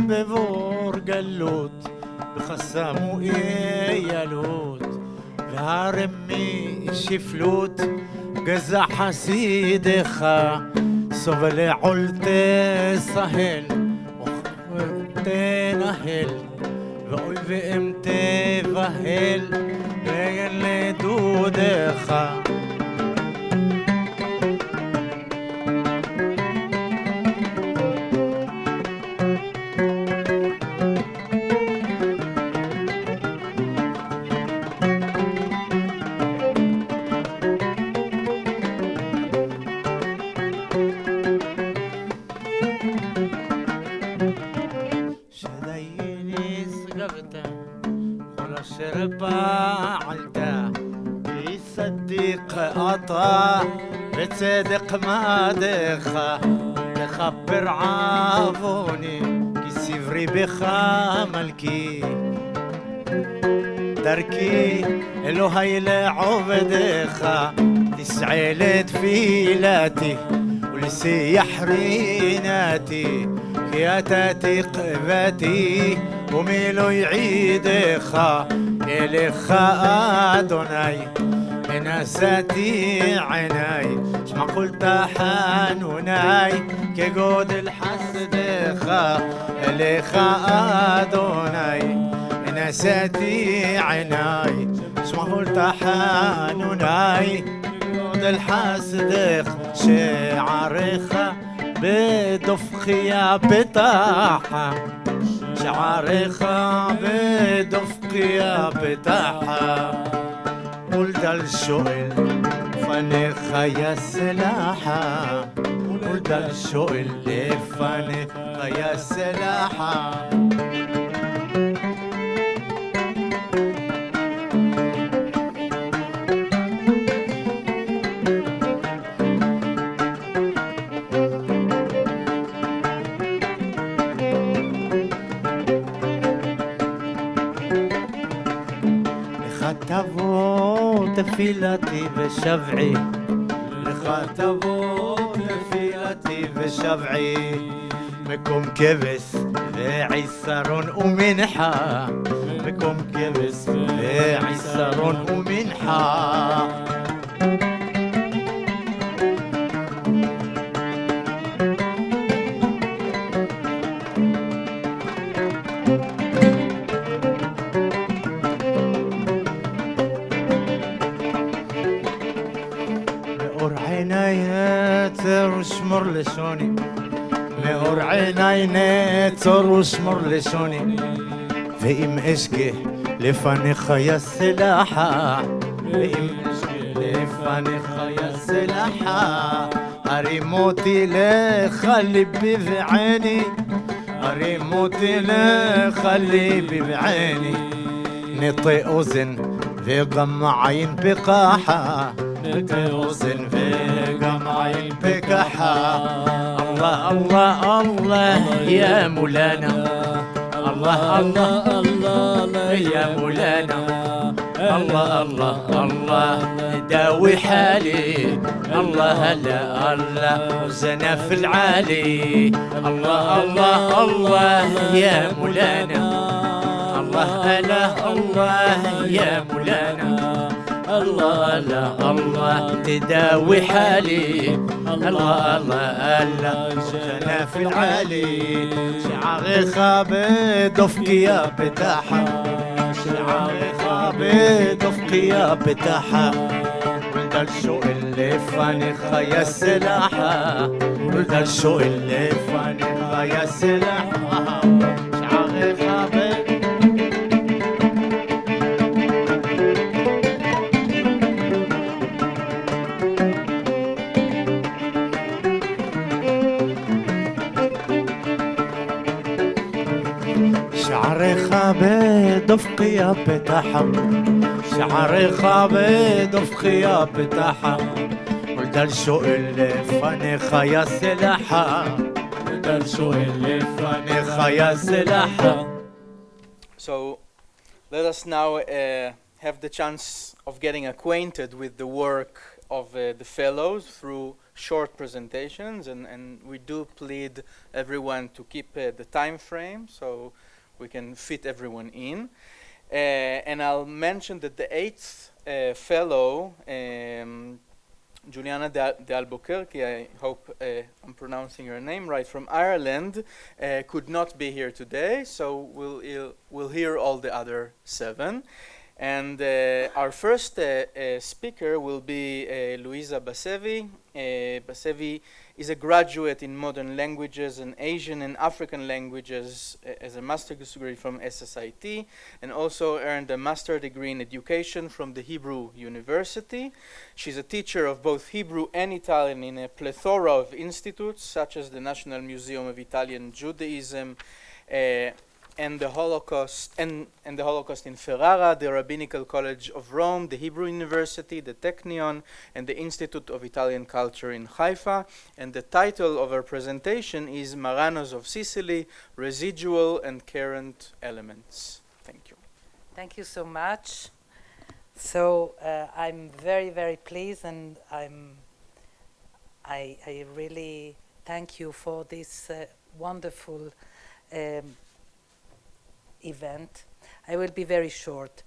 בבור גלות בחסמו איילות והרמי שפלות גזע חסידך סובל עול תסהל תנהל ואויביהם תבהל וילדודך בצדק מדך לכפר עווני כי סברי בך מלכי דרכי אלוהי לעובדך תסעה לתפילתי ולשיח רינתי כי אתה תקוותי ומילוי עידך אליך אדוני נשאתי עיניי שמע קולת חנוני כגודל חסדך אליך אדוני נשאתי עיניי שמע קולת חנוני כגודל חסדך שעריך בדופקיה פתחה שעריך בדופקיה פתחה قلت الشغل לפניך יא סלחה ولدك شو اللي فانك يا سلاحة לך תבוא תפילתי ושבעי לך תבוא תפילתי ושבעי מקום כבש ועיסרון ומנחה מקום כבש ועיסרון ומנחה ושמור לשוני מאור עיני נצור ושמור לשוני ואם אשגה לפניך יא סלחה ואם אשגה לפניך יא סלחה הרים אותי לך ליבי ועיני הרים אותי לך ליבי ועיני נטי אוזן וגם עין בקחה נטי אוזן وقم عين بكحة الله الله الله يا مولانا الله الله الله يا مولانا الله الله الله داوي حالي الله لا الله وزنا في العالي الله الله الله يا مولانا الله لا الله يا مولانا الله لا الله تداوي حالي الله الله الله جنا في العالي شعري خابد افكيا بتاعها شعري خابد افكيا بتاعها ولد الشوق اللي فاني خيا السلاحة ولد الشوق اللي فاني خيا السلاحة شعري خابد شعري خابد افقيا بتاعها شعري خابد افقيا بتاعها ولد الشوق اللي فاني خيا سلاحة ولد الشوق اللي فاني خيا سلاحة. So let us now have the chance of getting acquainted with the work of the fellows through short presentations, and we do plead everyone to keep the time frame so we can fit everyone in. And I'll mention that the eighth fellow, Juliana de Albuquerque, I hope I'm pronouncing her name right, from Ireland, could not be here today, so we'll hear all the other seven. And our first speaker will be Luisa Basevi. Basevi is a graduate in modern languages and Asian and African languages as a master's degree from SSIT, and also earned a master's degree in education from the Hebrew University. She's a teacher of both Hebrew and Italian in a plethora of institutes, such as the National Museum of Italian Judaism, and the Holocaust in Ferrara, the Rabbinical College of Rome, the Hebrew University, the Technion, and the Institute of Italian Culture in Haifa. And the title of our presentation is Marranos of Sicily, Residual and Current Elements. Thank you. Thank you so much. So I'm very, very pleased, and I really thank you for this wonderful event. I will be very short.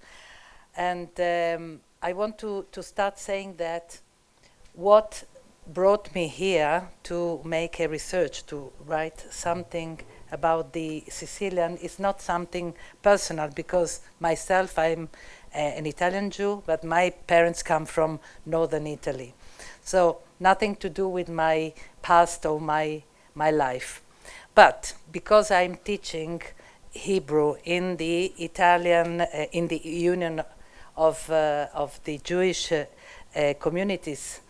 And I want to start saying that what brought me here to make a research, to write something about the Sicilian is not something personal, because myself, I'm an Italian Jew, but my parents come from northern Italy. So nothing to do with my past or my life. But because I'm teaching Hebrew in the Italian, in the Union of the Jewish communities,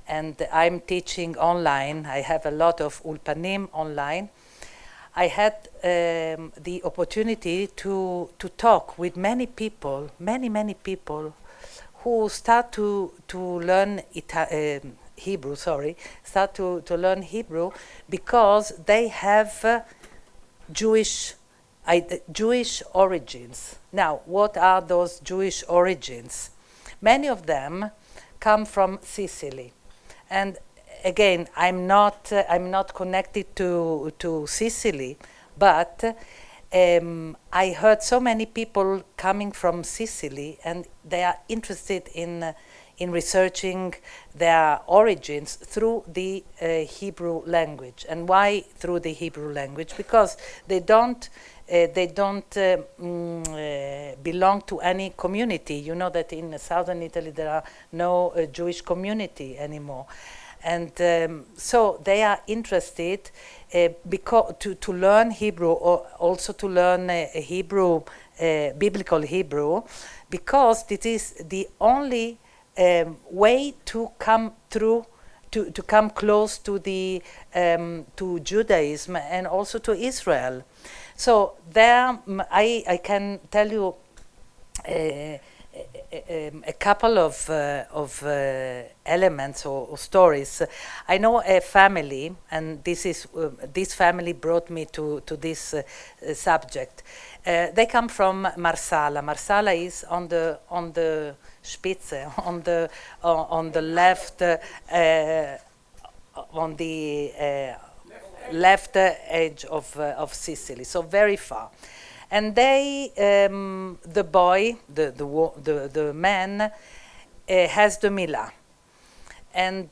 and I'm teaching online. I have a lot of ulpanim online. I had the opportunity to talk with many people, many people, who start to learn Hebrew, start to learn Hebrew because they have Jewish origins. Now, what are those Jewish origins? Many of them come from Sicily, and again, I'm not connected to Sicily, but I heard so many people coming from Sicily, and they are interested in researching their origins through the Hebrew language. And why through the Hebrew language? Because they don't belong to any community. You know that in southern Italy there are no Jewish community anymore. And so they are interested to learn Hebrew, or also to learn Hebrew, biblical Hebrew, because it is the only way to come through, to come close to the to Judaism and also to Israel. So there, I can tell you a couple of elements or stories. I know a family, and this family brought me to this subject. They come from Marsala. Marsala is on the Spitze, on the left, on the left edge of Sicily, so very far. And they, the boy, the man, has the Milah, and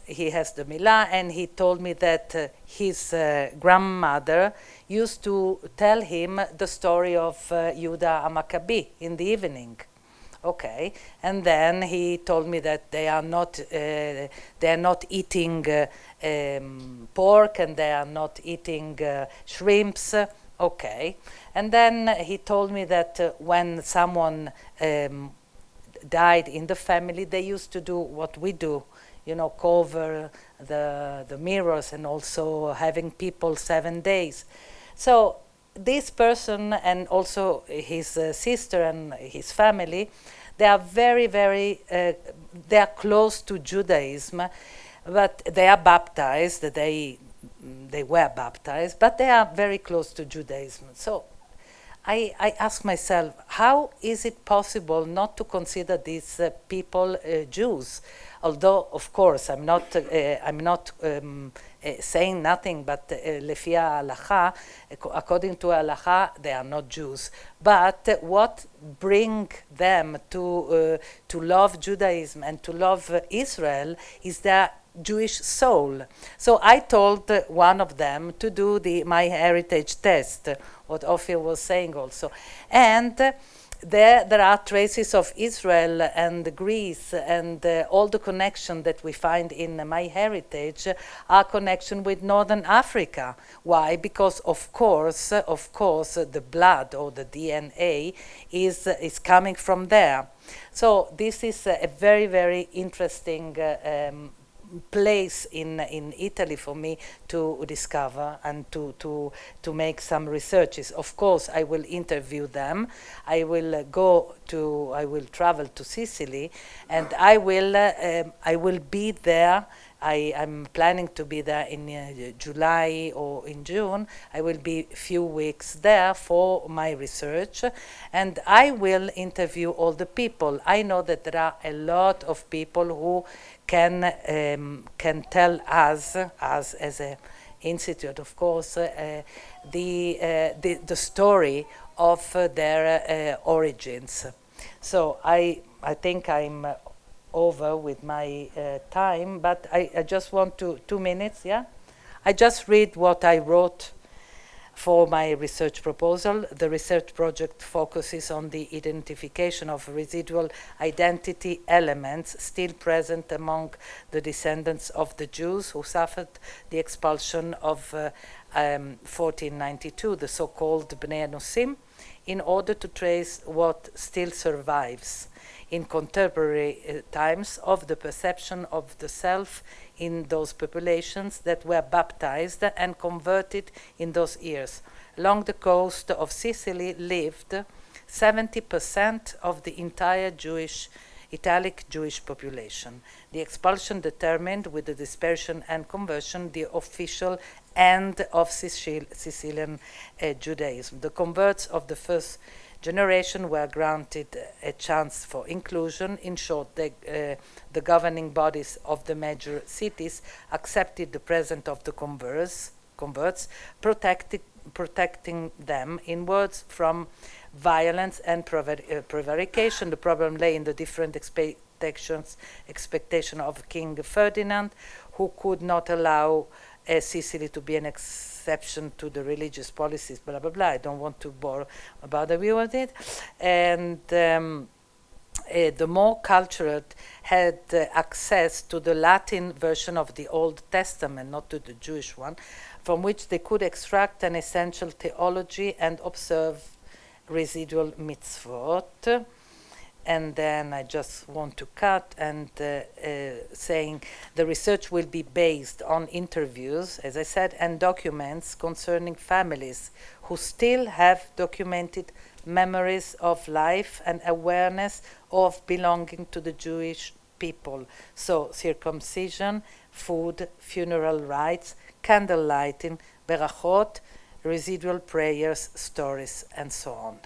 he has the Milah, and he told me that his grandmother used to tell him the story of Yehuda Maccabi in the evening. Okay, and then he told me that they are not eating pork, and they are not eating shrimps. Okay, and then he told me that when someone died in the family, they used to do what we do, you know, cover the mirrors, and also having people 7 days. So this person, and also his sister and his family, they are very they are close to Judaism, but they are baptized. They were baptized, but they are very close to Judaism. So I ask myself, how is it possible not to consider these people Jews? Although, of course, I'm not saying nothing, but lefia halacha, according to halacha, they are not Jews. But what brings them to love Judaism and to love Israel is their Jewish soul. So I told one of them to do the My Heritage test, what Ofir was saying also. And there are traces of Israel and Greece, and all the connection that we find in My Heritage are connection with Northern Africa. Why? Because of course, the blood or the DNA is coming from there. So this is a very interesting place in Italy for me to discover and to make some researches. Of course, I will interview them. I will travel to Sicily, and I will be there. I'm planning to be there in July or in June. I will be a few weeks there for my research, and I will interview all the people. I know that there are a lot of people who can tell us as an institute, of course, the story of their origins. So I think I'm over with my time, but I just want 2 minutes, yeah? I just read what I wrote for my research proposal. The research project focuses on the identification of residual identity elements still present among the descendants of the Jews who suffered the expulsion of 1492, the so-called Bnei Anusim, in order to trace what still survives in contemporary times of the perception of the self in those populations that were baptized and converted in those years. Along the coast of Sicily lived 70% of the entire Italic Jewish population. The expulsion determined with the dispersion and conversion the official end of Sicilian Judaism. The converts of the first generation were granted a chance for inclusion. In short, the governing bodies of the major cities accepted the presence of the converts, protecting them inwards from violence and prevarication. The problem lay in the different expectation of King Ferdinand, who could not allow Sicily to be an exception to the religious policies, blah, blah, blah. I don't want to bore about the view of it. And the more cultured had access to the Latin version of the Old Testament, not to the Jewish one, from which they could extract an essential theology and observe residual mitzvot. And then I just want to cut and saying the research will be based on interviews, as I said, and documents concerning families who still have documented memories of life and awareness of belonging to the Jewish people. So circumcision, food, funeral rites, candle lighting, berachot, residual prayers, stories, and so on.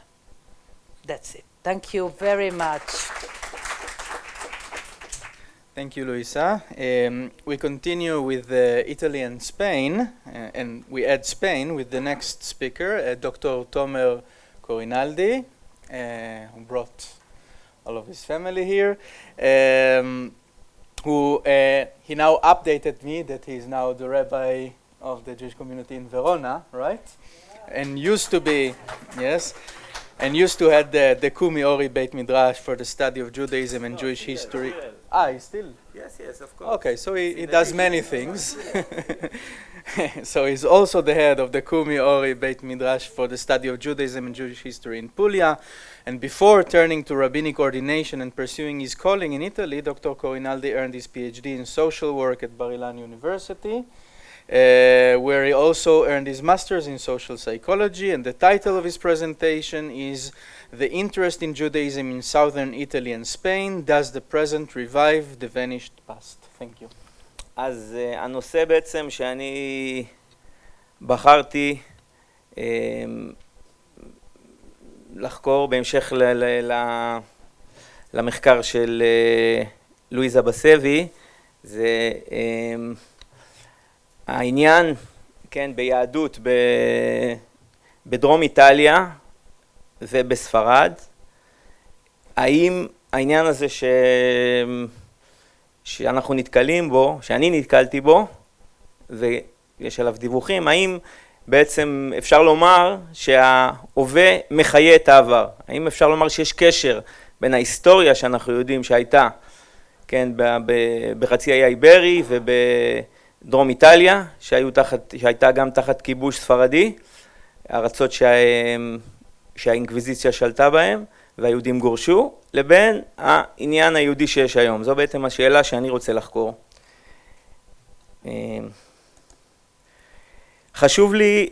That's it. Thank you very much. Thank you, Luisa. We continue with Italy and Spain, and we add Spain with the next speaker, Dr. Tomer Corinaldi, who brought all of his family here, who he now updated me that he is now the rabbi of the Jewish community in Verona, right? Yeah. And used to be, yes, and used to have the Kumi Ori Beit Midrash for the study of Judaism and Jewish history. He's still? Yes, of course. Okay, so he does many things. So he's also the head of the Kumi Ori Beit Midrash for the study of Judaism and Jewish history in Puglia. And before turning to rabbinic ordination and pursuing his calling in Italy, Dr. Corinaldi earned his PhD in social work at Bar Ilan University, where he also earned his master's in social psychology, and the title of his presentation is The Interest in Judaism in Southern Italy and Spain, Does the Present Revive the Vanished Past? Thank you. אז הנושא בעצם שאני בחרתי לחקור בהמשך למחקר של לואיזה בסבי, זה העניין, כן, ביהדות בדרום איטליה ובספרד, האם העניין הזה שאנחנו נתקלים בו, שאני נתקלתי בו, ויש עליו דיווחים, האם בעצם אפשר לומר שההווה מחיה את העבר? האם אפשר לומר שיש קשר בין ההיסטוריה שאנחנו יודעים שהייתה, כן, בחצי האי האיברי דרום איטליה, שהייתה גם תחת כיבוש ספרדי, ארצות שהאינקוויזיציה שלטה בהם והיהודים גורשו, לבין העניין היהודי שיש היום. זו בעצם השאלה שאני רוצה לחקור. חשוב לי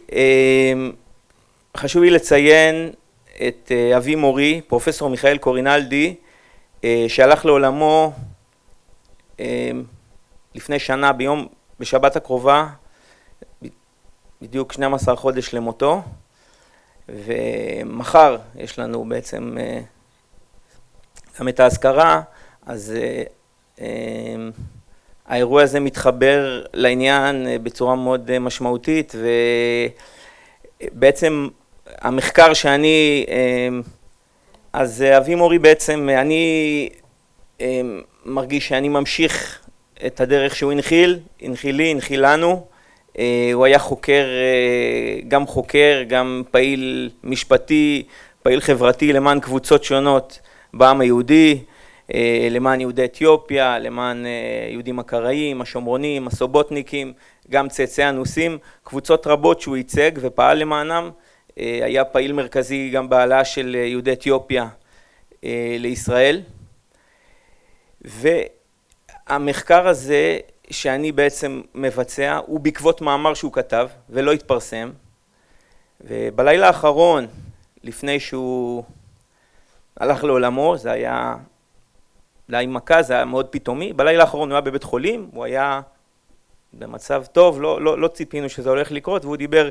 לציין את אבי מורי, פרופסור מיכאל קורינלדי, שהלך לעולמו לפני שנה בשבת הקרובה, בדיוק 12 חודש למותו, ומחר יש לנו בעצם גם את ההזכרה, אז האירוע הזה מתחבר לעניין בצורה מאוד משמעותית, ובעצם המחקר שאני, אז אבי מורי בעצם, אני מרגיש שאני ממשיך את הדרך שהוא הנחיל לנו. הוא היה חוקר, גם פעיל משפטי, פעיל חברתי למען קבוצות שונות בעם היהודי, למען יהודי אתיופיה, למען יהודים הקראים, השומרונים, הסובוטניקים, גם צאצאי אנוסים, קבוצות רבות שהוא ייצג ופעל למענם, היה פעיל מרכזי גם בעלה של יהודי אתיופיה לישראל. והמחקר הזה שאני בעצם מבצע הוא בעקבות מאמר שהוא כתב ולא התפרסם. ובלילה האחרון, לפני שהוא הלך לעולמו, זה היה עם מכה, זה היה מאוד פתאומי. בלילה האחרון הוא היה בבית חולים, הוא היה במצב טוב, לא ציפינו שזה הולך לקרות, והוא דיבר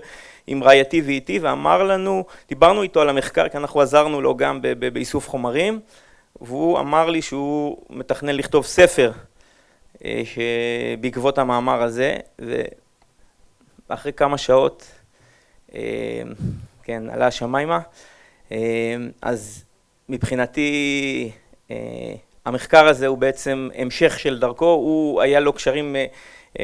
עם רעייתי ואיתי ואמר לנו, דיברנו איתו על המחקר, כי אנחנו עזרנו לו גם באיסוף חומרים, והוא אמר לי שהוא מתכנן לכתוב ספר שבעקבות המאמר הזה, ואחרי כמה שעות, כן, עלה השמיימה, אז מבחינתי המחקר הזה הוא בעצם המשך של דרכו, הוא היה לו קשרים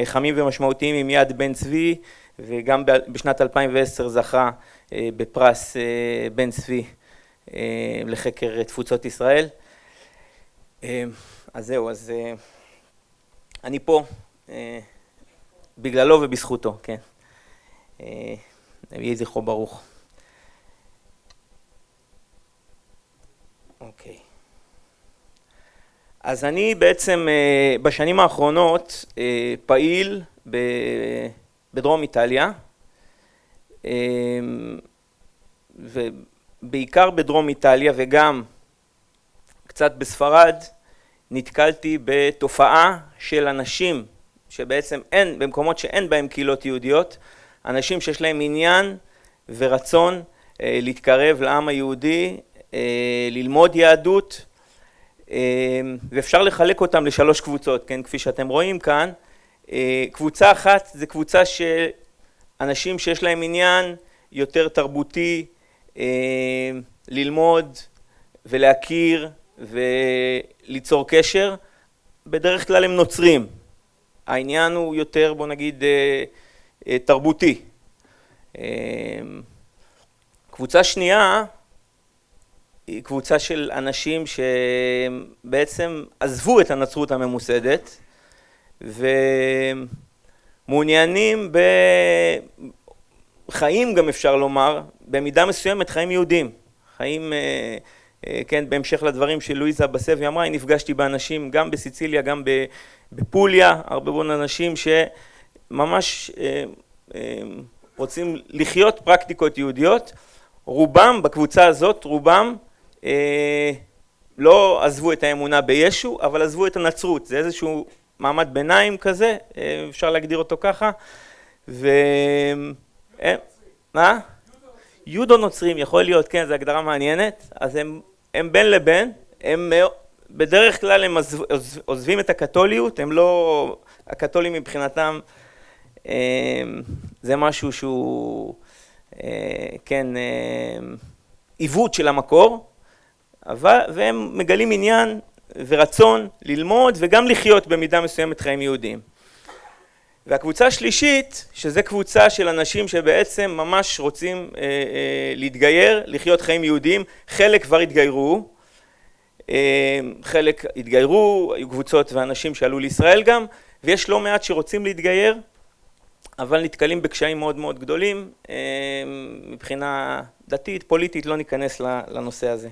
חמים ומשמעותיים עם יד בן-צבי, וגם בשנת 2010 זכה בפרס בן-צבי לחקר תפוצות ישראל. אז זהו, אז אני פה בגללו ובזכותו, כן. יהי זכרו ברוך. אוקיי. אז אני בעצם בשנים האחרונות פעיל בדרום איטליה, ובעיקר בדרום איטליה וגם קצת בספרד, נתקלתי בתופעה של אנשים שבעצם אין, במקומות שאין בהם קהילות יהודיות, אנשים שיש להם עניין ורצון להתקרב לעם היהודי, ללמוד יהדות, ואפשר לחלק אותם לשלוש קבוצות, כן, כפי שאתם רואים כאן. קבוצה אחת זה קבוצה של אנשים שיש להם עניין יותר תרבותי, ללמוד ולהכיר וליצור קשר. בדרך כלל הם נוצרים, העניין הוא יותר, בוא נגיד, תרבותי. קבוצה שנייה היא קבוצה של אנשים שבעצם עזבו את הנצרות הממוסדת ומעוניינים בחיים, גם אפשר לומר, במידה מסוימת חיים יהודים. חיים, כן, בהמשך לדברים של לואיזה בסבי אמרה, אני נפגשתי באנשים גם בסיציליה, גם בפוליה, הרבה מאוד אנשים שממש רוצים לחיות פרקטיקות יהודיות. רובם, בקבוצה הזאת, רובם לא עזבו את האמונה בישו, אבל עזבו את הנצרות. זה איזשהו מעמד ביניים כזה, אפשר להגדיר אותו ככה. מה? יודו נוצרים, יכול להיות, כן, זו הגדרה מעניינת. אז הם בין לבין, הם בדרך כלל הם עוזבים את הקתוליות, הם לא, הקתולים מבחינתם, זה משהו שהוא, כן, עיוות של המקור, והם מגלים עניין ורצון ללמוד וגם לחיות במידה מסוימת חיים יהודיים. והקבוצה השלישית, שזה קבוצה של אנשים שבעצם ממש רוצים להתגייר, לחיות חיים יהודיים, חלק כבר התגיירו, חלק התגיירו, היו קבוצות ואנשים שעלו לישראל גם, ויש לא מעט שרוצים להתגייר, אבל נתקלים בקשיים מאוד מאוד גדולים, מבחינה דתית, פוליטית, לא ניכנס לנושא הזה.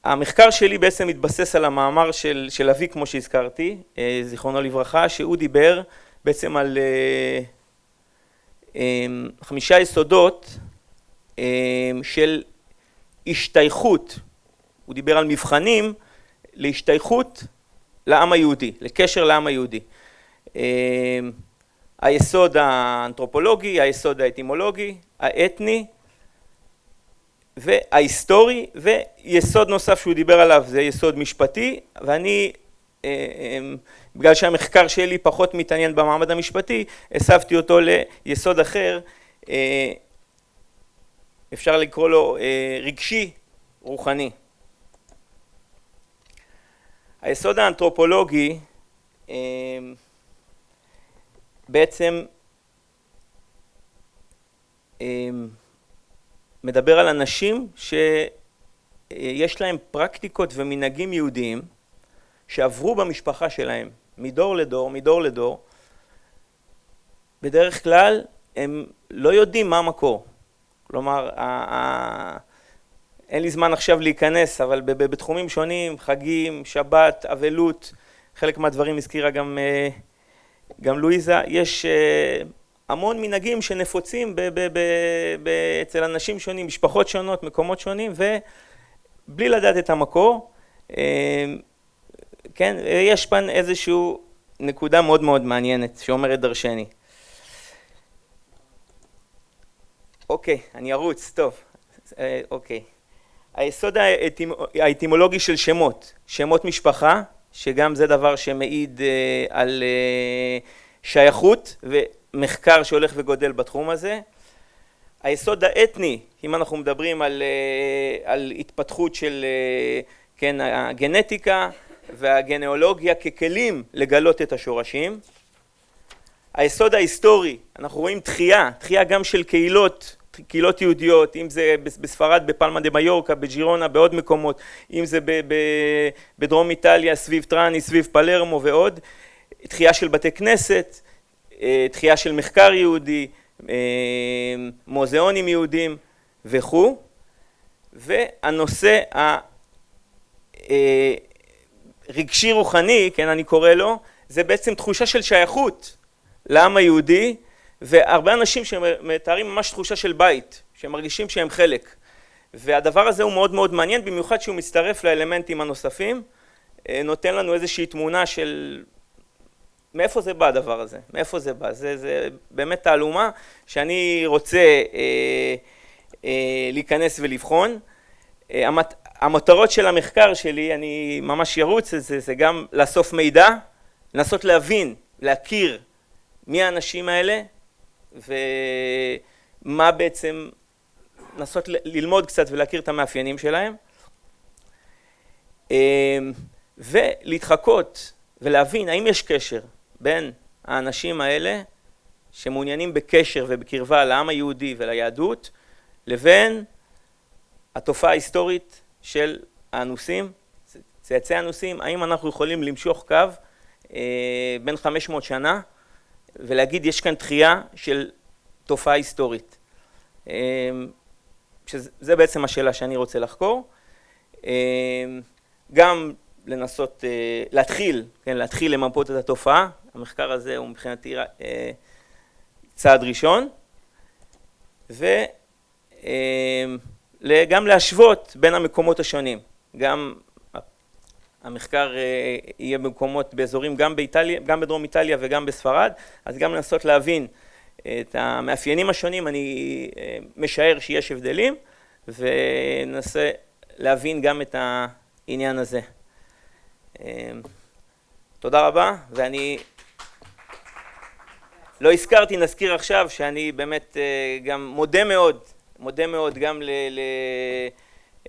המחקר שלי בעצם מתבסס על המאמר של אבי, כמו שהזכרתי, זיכרונו לברכה, שהוא דיבר בעצם על 5 יסודות של השתייכות. הוא דיבר על מבחנים להשתייכות לעם היהודי, לקשר לעם היהודי. היסוד האנתרופולוגי, היסוד האטימולוגי, האתני וההיסטורי, ויסוד נוסף שהוא דיבר עליו זה יסוד משפטי, ואני, בגלל שהמחקר שלי פחות מתעניין במעמד המשפטי, הסבתי אותו ליסוד אחר, אפשר לקרוא לו רגשי, רוחני. היסוד האנתרופולוגי בעצם מדבר על אנשים שיש להם פרקטיקות ומנהגים יהודיים שעברו במשפחה שלהם מדור לדור, מדור לדור, בדרך כלל הם לא יודעים מה המקור. כלומר, אין לי זמן עכשיו להיכנס, אבל בתחומים שונים, חגים, שבת, אבלות, חלק מהדברים הזכירה גם לואיזה, יש המון מנהגים שנפוצים אצל אנשים שונים, משפחות שונות, מקומות שונים, ובלי לדעת את המקור, כן, יש פה איזושהי נקודה מאוד מאוד מעניינת שאומרת דרשני. אוקיי, אני ארוץ, טוב, אוקיי. היסוד האטימולוגי של שמות, שמות משפחה, שגם זה דבר שמעיד על שייכות ומחקר שהולך וגודל בתחום הזה. היסוד האתני, אם אנחנו מדברים על התפתחות של, כן, הגנטיקה והגנאולוגיה ככלים לגלות את השורשים. היסוד ההיסטורי, אנחנו רואים תחייה גם של קהילות יהודיות, אם זה בספרד, בפלמה דה מיורקה, בג'ירונה, בעוד מקומות, אם זה בדרום איטליה, סביב טראני, סביב פלרמו ועוד, תחייה של בתי כנסת, תחייה של מחקר יהודי, מוזיאונים יהודים וכו'. והנושא הרגשי רוחני, כן, אני קורא לו, זה בעצם תחושה של שייכות לעם היהודי, והרבה אנשים שמתארים ממש תחושה של בית, שהם מרגישים שהם חלק. והדבר הזה הוא מאוד מאוד מעניין, במיוחד שהוא מצטרף לאלמנטים הנוספים, נותן לנו איזושהי תמונה של מאיפה זה בא הדבר הזה, מאיפה זה בא. זה באמת תעלומה שאני רוצה להיכנס ולבחון. המטרות של המחקר שלי, אני ממש ירוץ, זה גם לאסוף מידע, לנסות להבין, להכיר מי האנשים האלה, ומה בעצם, לנסות ללמוד קצת ולהכיר את המאפיינים שלהם, ולהתחקות ולהבין האם יש קשר בין האנשים האלה שמעוניינים בקשר ובקרבה לעם היהודי וליהדות, לבין התופעה ההיסטורית של האנוסים, צאצאי האנוסים, האם אנחנו יכולים למשוך קו בין 500 שנה, ולהגיד יש כאן תחייה של תופעה היסטורית. שזה בעצם השאלה שאני רוצה לחקור. גם לנסות להתחיל למפות את התופעה. המחקר הזה הוא מבחינתי צעד ראשון. וגם להשוות בין המקומות השונים. גם המחקר יהיה במקומות באזורים גם באיטליה, גם בדרום איטליה וגם בספרד, אז גם לנסות להבין את המאפיינים השונים. אני משער שיש הבדלים, וננסה להבין גם את העניין הזה. תודה רבה, ואני לא הזכרתי, נזכיר עכשיו שאני באמת גם מודה מאוד גם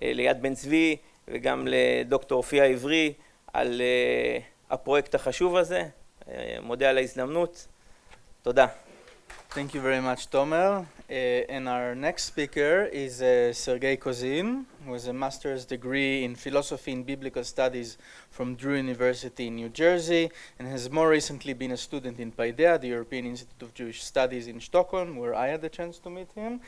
ליד בן-צבי, וגם לדוקטור אופיר העברי על הפרויקט החשוב הזה. מודה על ההזדמנות. תודה. Thank you very much, Tomer. And our next speaker is Sergey Kozin, who has a master's degree in philosophy and biblical studies from Drew University in New Jersey, and has more recently been a student in PAIDEA, the European Institute of Jewish Studies in Stockholm, where I had the chance to meet him.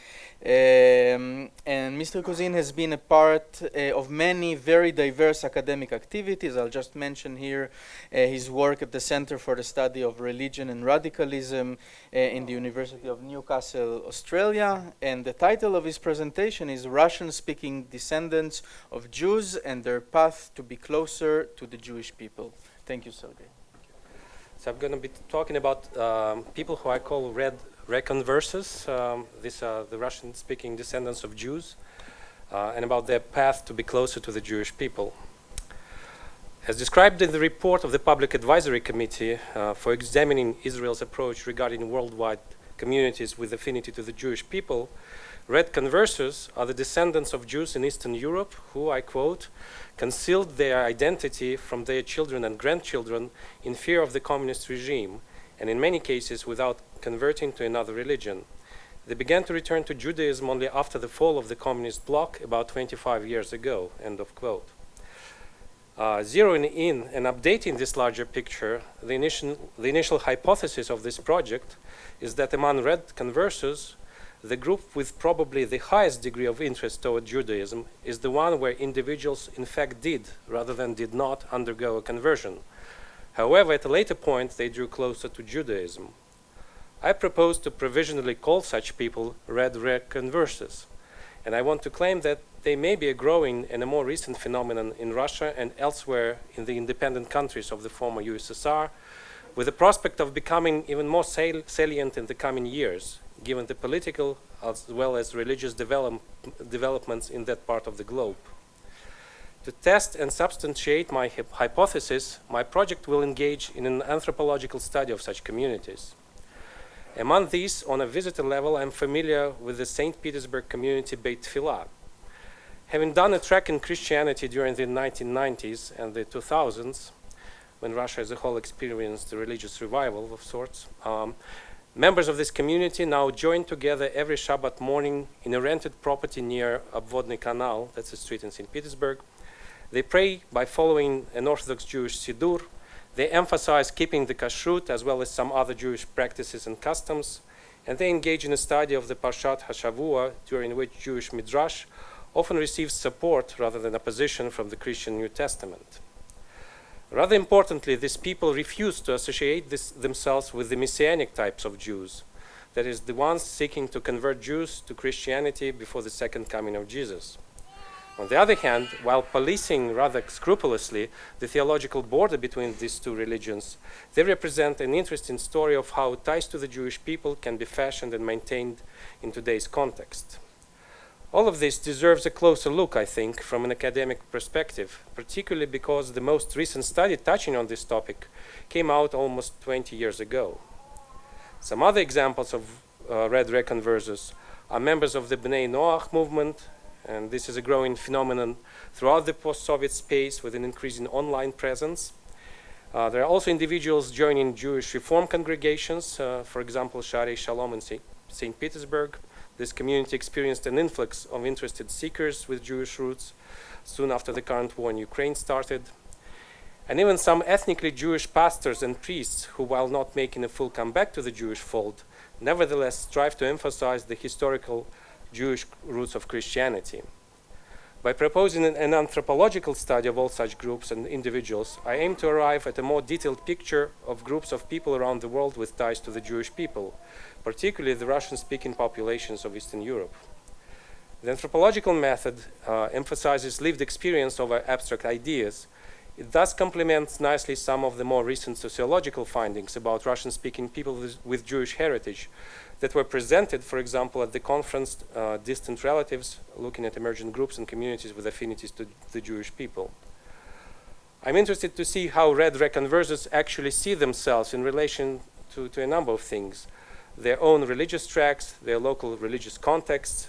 And Mr. Kozin has been a part of many very diverse academic activities. I'll just mention here his work at the Center for the Study of Religion and Radicalism in the University of Newcastle, Australia. And the title of his presentation is Russian-speaking Descendants of Jews and Their Path to be Closer to the Jewish People. Thank you, Sergey. So I'm going to be talking about people who I call reconverses. These are the Russian-speaking descendants of Jews, and about their path to be closer to the Jewish people. As described in the report of the Public Advisory Committee for examining Israel's approach regarding worldwide communities with affinity to the Jewish people, red conversos are the descendants of Jews in Eastern Europe who, I quote, concealed their identity from their children and grandchildren in fear of the communist regime, and in many cases without converting to another religion. They began to return to Judaism only after the fall of the communist bloc about 25 years ago, end of quote. Zeroing in and updating this larger picture, the initial hypothesis of this project is that among red conversos, the group with probably the highest degree of interest toward Judaism is the one where individuals in fact did, rather than did not, undergo a conversion. However, at a later point, they drew closer to Judaism. I propose to provisionally call such people red conversos, and I want to claim that they may be a growing and a more recent phenomenon in Russia and elsewhere in the independent countries of the former USSR, with the prospect of becoming even more salient in the coming years, given the political as well as religious developments in that part of the globe. To test and substantiate my hypothesis, my project will engage in an anthropological study of such communities. Among these, on a visitor level, I'm familiar with the St. Petersburg community Beit Tfilah. Having done a track in Christianity during the 1990s and the 2000s, when Russia as a whole experienced a religious revival of sorts, members of this community now join together every Shabbat morning in a rented property near Obvodny Canal, that's a street in St. Petersburg. They pray by following an Orthodox Jewish Siddur. They emphasize keeping the kashrut as well as some other Jewish practices and customs, and they engage in a study of the Parshat HaShavua, during which Jewish Midrash often receives support rather than opposition from the Christian New Testament. Rather importantly, these people refuse to associate themselves with the messianic types of Jews, that is, the ones seeking to convert Jews to Christianity before the second coming of Jesus. On the other hand, while policing rather scrupulously the theological border between these two religions, they represent an interesting story of how ties to the Jewish people can be fashioned and maintained in today's context. All of this deserves a closer look, I think, from an academic perspective, particularly because the most recent study touching on this topic came out almost 20 years ago. Some other examples of red reconversos are members of the Bnei Noach movement, and this is a growing phenomenon throughout the post-Soviet space with an increasing online presence. There are also individuals joining Jewish Reform congregations, for example, Sharei Shalom in St. Petersburg. This community experienced an influx of interested seekers with Jewish roots soon after the current war in Ukraine started. And even some ethnically Jewish pastors and priests who, while not making a full comeback to the Jewish fold, nevertheless strive to emphasize the historical Jewish roots of Christianity. By proposing an anthropological study of all such groups and individuals, I aim to arrive at a more detailed picture of groups of people around the world with ties to the Jewish people, particularly the Russian-speaking populations of Eastern Europe. The anthropological method emphasizes lived experience over abstract ideas. It thus complements nicely some of the more recent sociological findings about Russian-speaking people with Jewish heritage that were presented, for example, at the conference Distant Relatives, looking at emergent groups and communities with affinities to the Jewish people. I'm interested to see how red reconversos actually see themselves in relation to a number of things: their own religious tracts, their local religious contexts,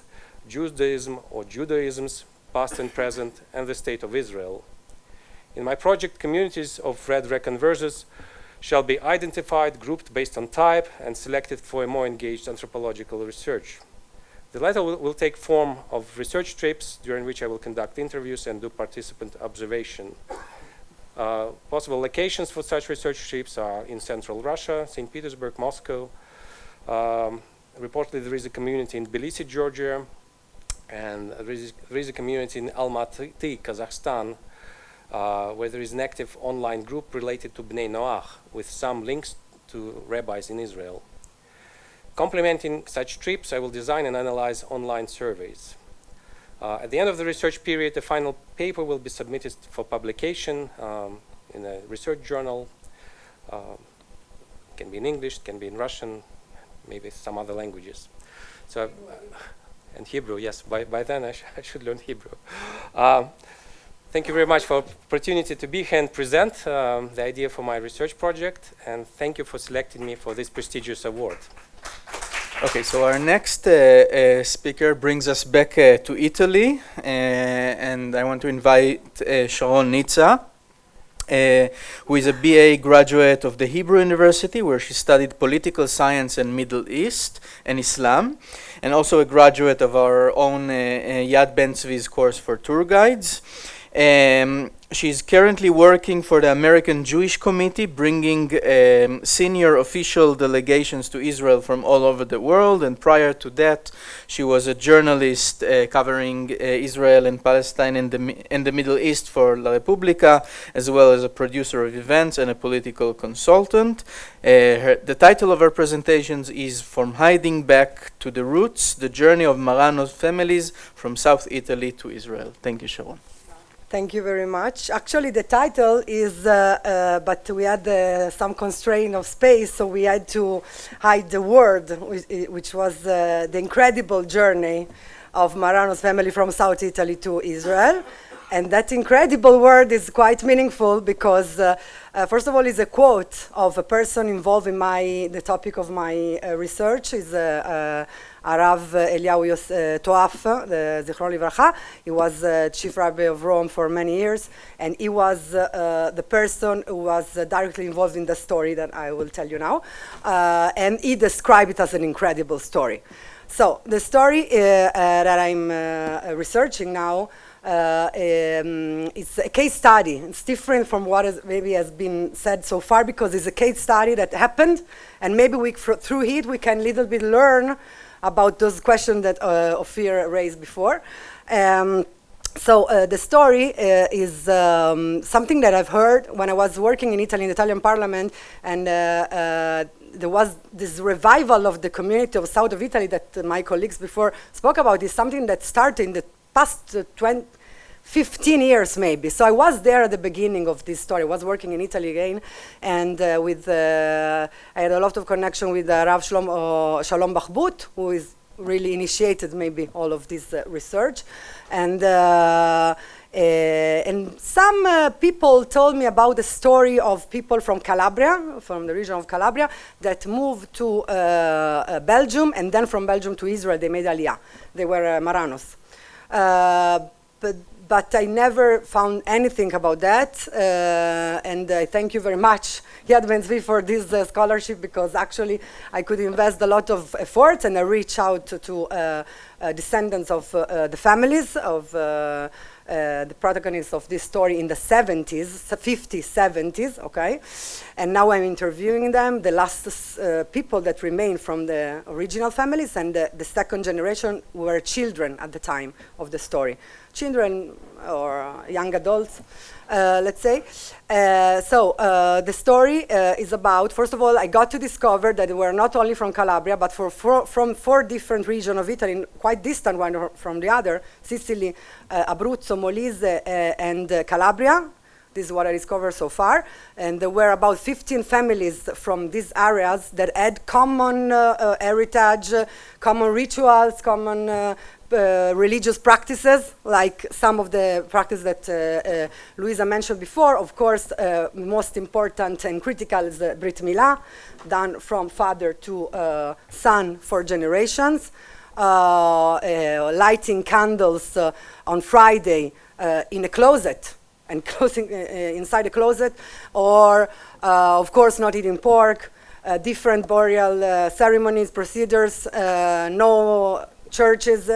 Judaism or Judaisms, past and present, and the State of Israel. In my project, communities of red reconversos shall be identified, grouped based on type, and selected for a more engaged anthropological research. The latter will take form of research trips during which I will conduct interviews and do participant observation. Possible locations for such research trips are in central Russia, St. Petersburg, Moscow. Reportedly, there is a community in Tbilisi, Georgia, and there is a community in Almaty, Kazakhstan, where there is an active online group related to Bnei Noach, with some links to rabbis in Israel. Complementing such trips, I will design and analyze online surveys. At the end of the research period, the final paper will be submitted for publication in a research journal. It can be in English, it can be in Russian, maybe some other languages. So, and Hebrew, yes, by then I should learn Hebrew. Thank you very much for the opportunity to be here and present the idea for my research project, and thank you for selecting me for this prestigious award. Okay, so our next speaker brings us back to Italy, and I want to invite Sharon Nizza, who is a BA graduate of the Hebrew University, where she studied political science and Middle East and Islam, and also a graduate of our own Yad Ben-Zvi's course for tour guides. She's currently working for the American Jewish Committee, bringing senior official delegations to Israel from all over the world. And prior to that, she was a journalist covering Israel and Palestine and the Middle East for La Repubblica, as well as a producer of events and a political consultant. The title of her presentations is From Hiding Back to the Roots, the Journey of Marranos Families from South Italy to Israel. Thank you, Sharon. Thank you very much. Actually, the title is, but we had some constraint of space, so we had to hide the word, which was the incredible journey of Marranos family from South Italy to Israel. And that incredible word is quite meaningful because, first of all, it's a quote of a person involved in the topic of my research. Is Arav Eliyahu Toaf, Zichron Livracha. He was chief rabbi of Rome for many years, and he was the person who was directly involved in the story that I will tell you now. And he described it as an incredible story. So the story that I'm researching now it's a case study. It's different from what maybe has been said so far because it's a case study that happened, and maybe through it we can little bit learn about those questions that Ofir raised before. So the story is something that I've heard when I was working in Italy, in the Italian parliament, and there was this revival of the community of south of Italy that my colleagues before spoke about. Is something that started in the past 15 years maybe. So I was there at the beginning of this story. I was working in Italy again, and I had a lot of connection with Rav Shalom Bachbut, who is really initiated maybe all of this research. And some people told me about the story of people from Calabria, from the region of Calabria, that moved to Belgium, and then from Belgium to Israel they made Aliyah. They were Marranos. But I never found anything about that, and I thank you very much, Yad Ben-Zvi, for this scholarship, because actually I could invest a lot of efforts, and I reach out to descendants of the families of the protagonists of this story in the 70s, 50s, 70s, okay? And now I'm interviewing them, the last people that remain from the original families, and the second generation were children at the time of the story. Children or young adults, let's say. So the story is about, first of all, I got to discover that they were not only from Calabria, but from 4 different regions of Italy, quite distant one from the other, Sicily, Abruzzo, Molise, and Calabria. This is what I discovered so far. And there were about 15 families from these areas that had common heritage, common rituals, common religious practices, like some of the practices that Luisa mentioned before. Of course, most important and critical is the Brit Milah, done from father to son for generations. Lighting candles on Friday in a closet, and closing inside a closet, or of course not eating pork, different burial ceremonies, procedures, no churches,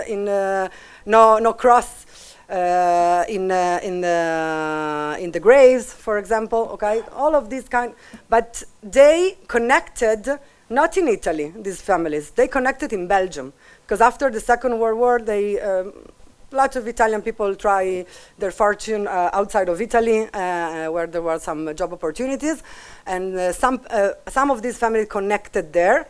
no cross in the graves, for example. Okay, all of these kind, but they connected not in Italy. These families, they connected in Belgium, because after the Second World War, lots of Italian people try their fortune outside of Italy, where there were some job opportunities, and some of these families connected there.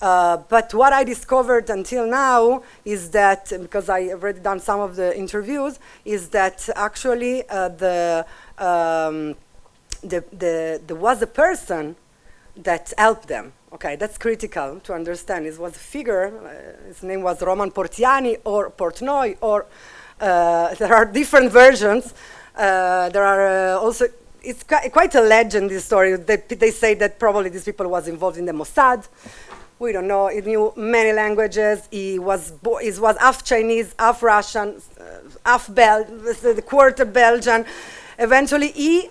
But what I discovered until now is that, because I have already done some of the interviews, is that actually there was a person that helped them. Okay, that's critical to understand. It was a figure, his name was Roman Portiani or Portnoy, or there are different versions. There are also, it's quite a legend, this story. They say that probably these people was involved in the Mossad. We don't know. He knew many languages. He was half Chinese, half Russian, half the quarter Belgian. Eventually, he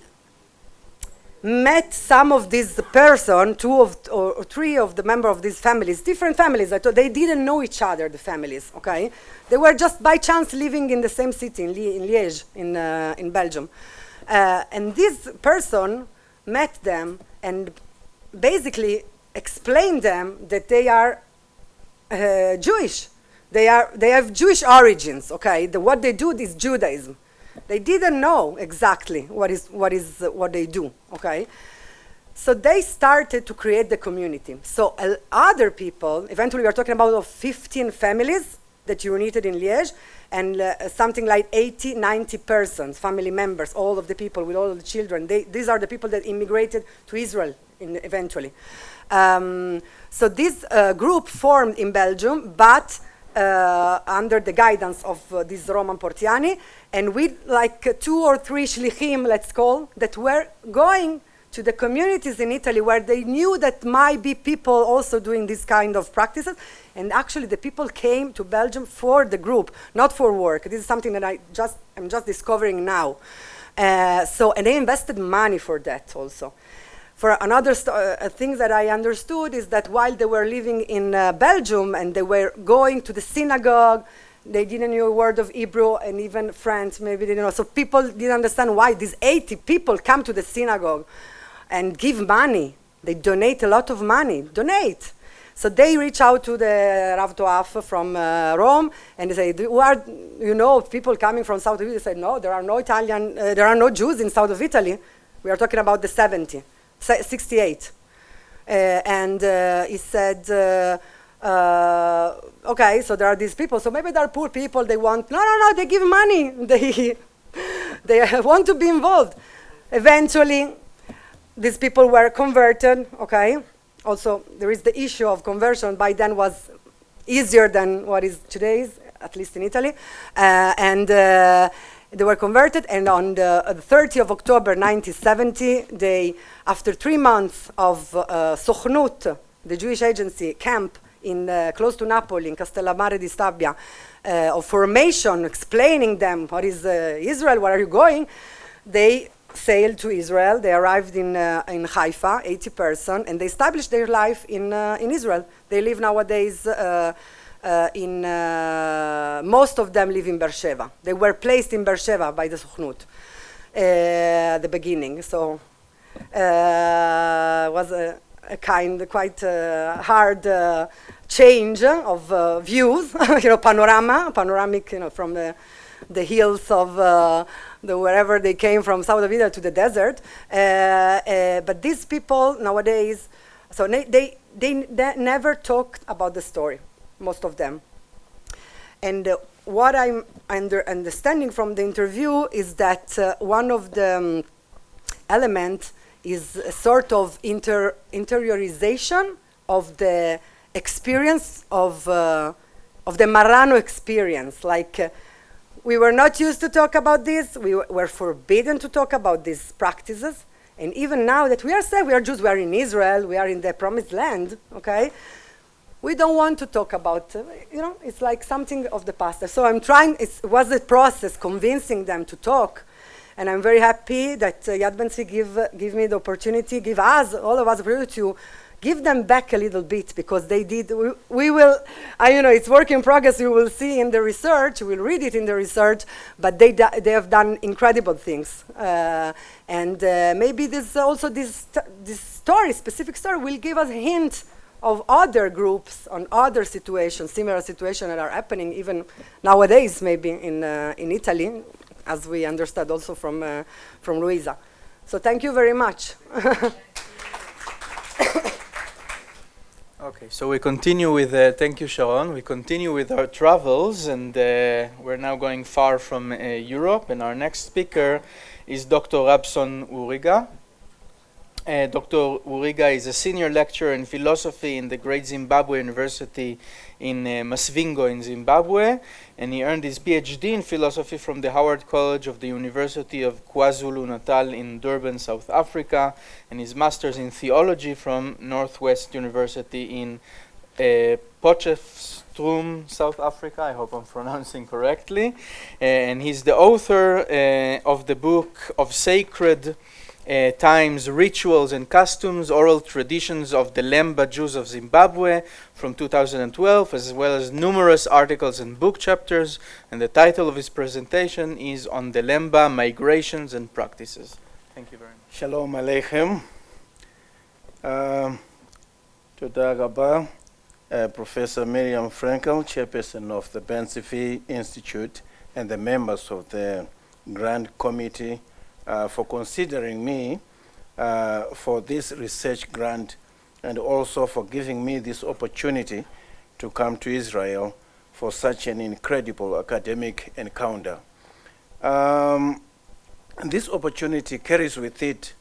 met some of these person, 2 or 3 of the members of these families, different families. They didn't know each other, the families. Okay, they were just by chance living in the same city in Liège, in Belgium. And this person met them and basically explained them that they are Jewish. They have Jewish origins. Okay, what they do is Judaism. They didn't know exactly what they do. Okay, so they started to create the community. So other people, eventually we are talking about 15 families that united in Liège, and something like 80, 90 persons, family members, all of the people with all of the children. These are the people that immigrated to Israel eventually. So this group formed in Belgium, but under the guidance of this Roman Portiani, and with like 2 or 3 shlichim, let's call, that were going to the communities in Italy where they knew that might be people also doing this kind of practices. And actually the people came to Belgium for the group, not for work. This is something that I'm just discovering now. And they invested money for that also. For another thing that I understood is that while they were living in Belgium and they were going to the synagogue, they didn't know a word of Hebrew, and even French maybe they didn't know. So people didn't understand why these 80 people come to the synagogue and give money. They donate a lot of money. Donate. So they reach out to the Rav Toaf from Rome, and they say, "Who are people coming from south of Italy?" They said, "No, there are no Jews in south of Italy. We are talking about the 68." And he said, "Okay, so there are these people. So maybe they are poor people. They want no. They give money. They want to be involved." Eventually, these people were converted. Okay. Also, there is the issue of conversion. By then was easier than what is today's, at least in Italy, and they were converted. And on the 30th of October 1970, after 3 months of Sochnut, the Jewish agency camp in close to Napoli, in Castellammare di Stabia, of formation, explaining them what is Israel, where are you going, they sailed to Israel. They arrived in Haifa, 80 persons, and they established their life in Israel. They live nowadays most of them live in Beersheba. They were placed in Beersheba by the Sochnut at the beginning. So was a quite hard change of views, panoramic, from the hills of wherever they came from, south of Italy to the desert. But these people nowadays, so they never talked about the story, most of them. And what I'm understanding from the interview is that one of the elements is a sort of interiorization of the experience of the Marrano experience. Like we were not used to talk about this. We were forbidden to talk about these practices. And even now that we are said we are Jews, we are in Israel, we are in the promised land, okay? We don't want to talk about, it's like something of the past. So I'm trying, it was a process convincing them to talk. And I'm very happy that Yad Ben-Zvi give me the opportunity, give us, all of us, the opportunity to give them back a little bit, because they did, we will, it's work in progress, you will see in the research, we'll read it in the research, but they have done incredible things. And maybe this story, specific story, will give us a hint of other groups on other situations, similar situations that are happening even nowadays, maybe in Italy, as we understood also from Luisa. So thank you very much. Okay, so we continue with, thank you Sharon, we continue with our travels, and we're now going far from Europe, and our next speaker is Dr. Rabson Wuriga. Dr. Wuriga is a senior lecturer in philosophy in the Great Zimbabwe University in Masvingo in Zimbabwe, and he earned his PhD in philosophy from the Howard College of the University of KwaZulu-Natal in Durban, South Africa, and his master's in theology from Northwest University in Potchefstroom, South Africa. I hope I'm pronouncing correctly. And he's the author of the book of sacred times, rituals and customs, oral traditions of the Lemba Jews of Zimbabwe from 2012, as well as numerous articles and book chapters. And the title of his presentation is On the Lemba, Migrations and Practices. Thank you very much. Shalom Aleichem. Toda Rabba, Professor Miriam Frenkel, chairperson of the Ben-Zvi Institute, and the members of the Grand Committee for considering me for this research grant, and also for giving me this opportunity to come to Israel for such an incredible academic encounter. This opportunity carries with it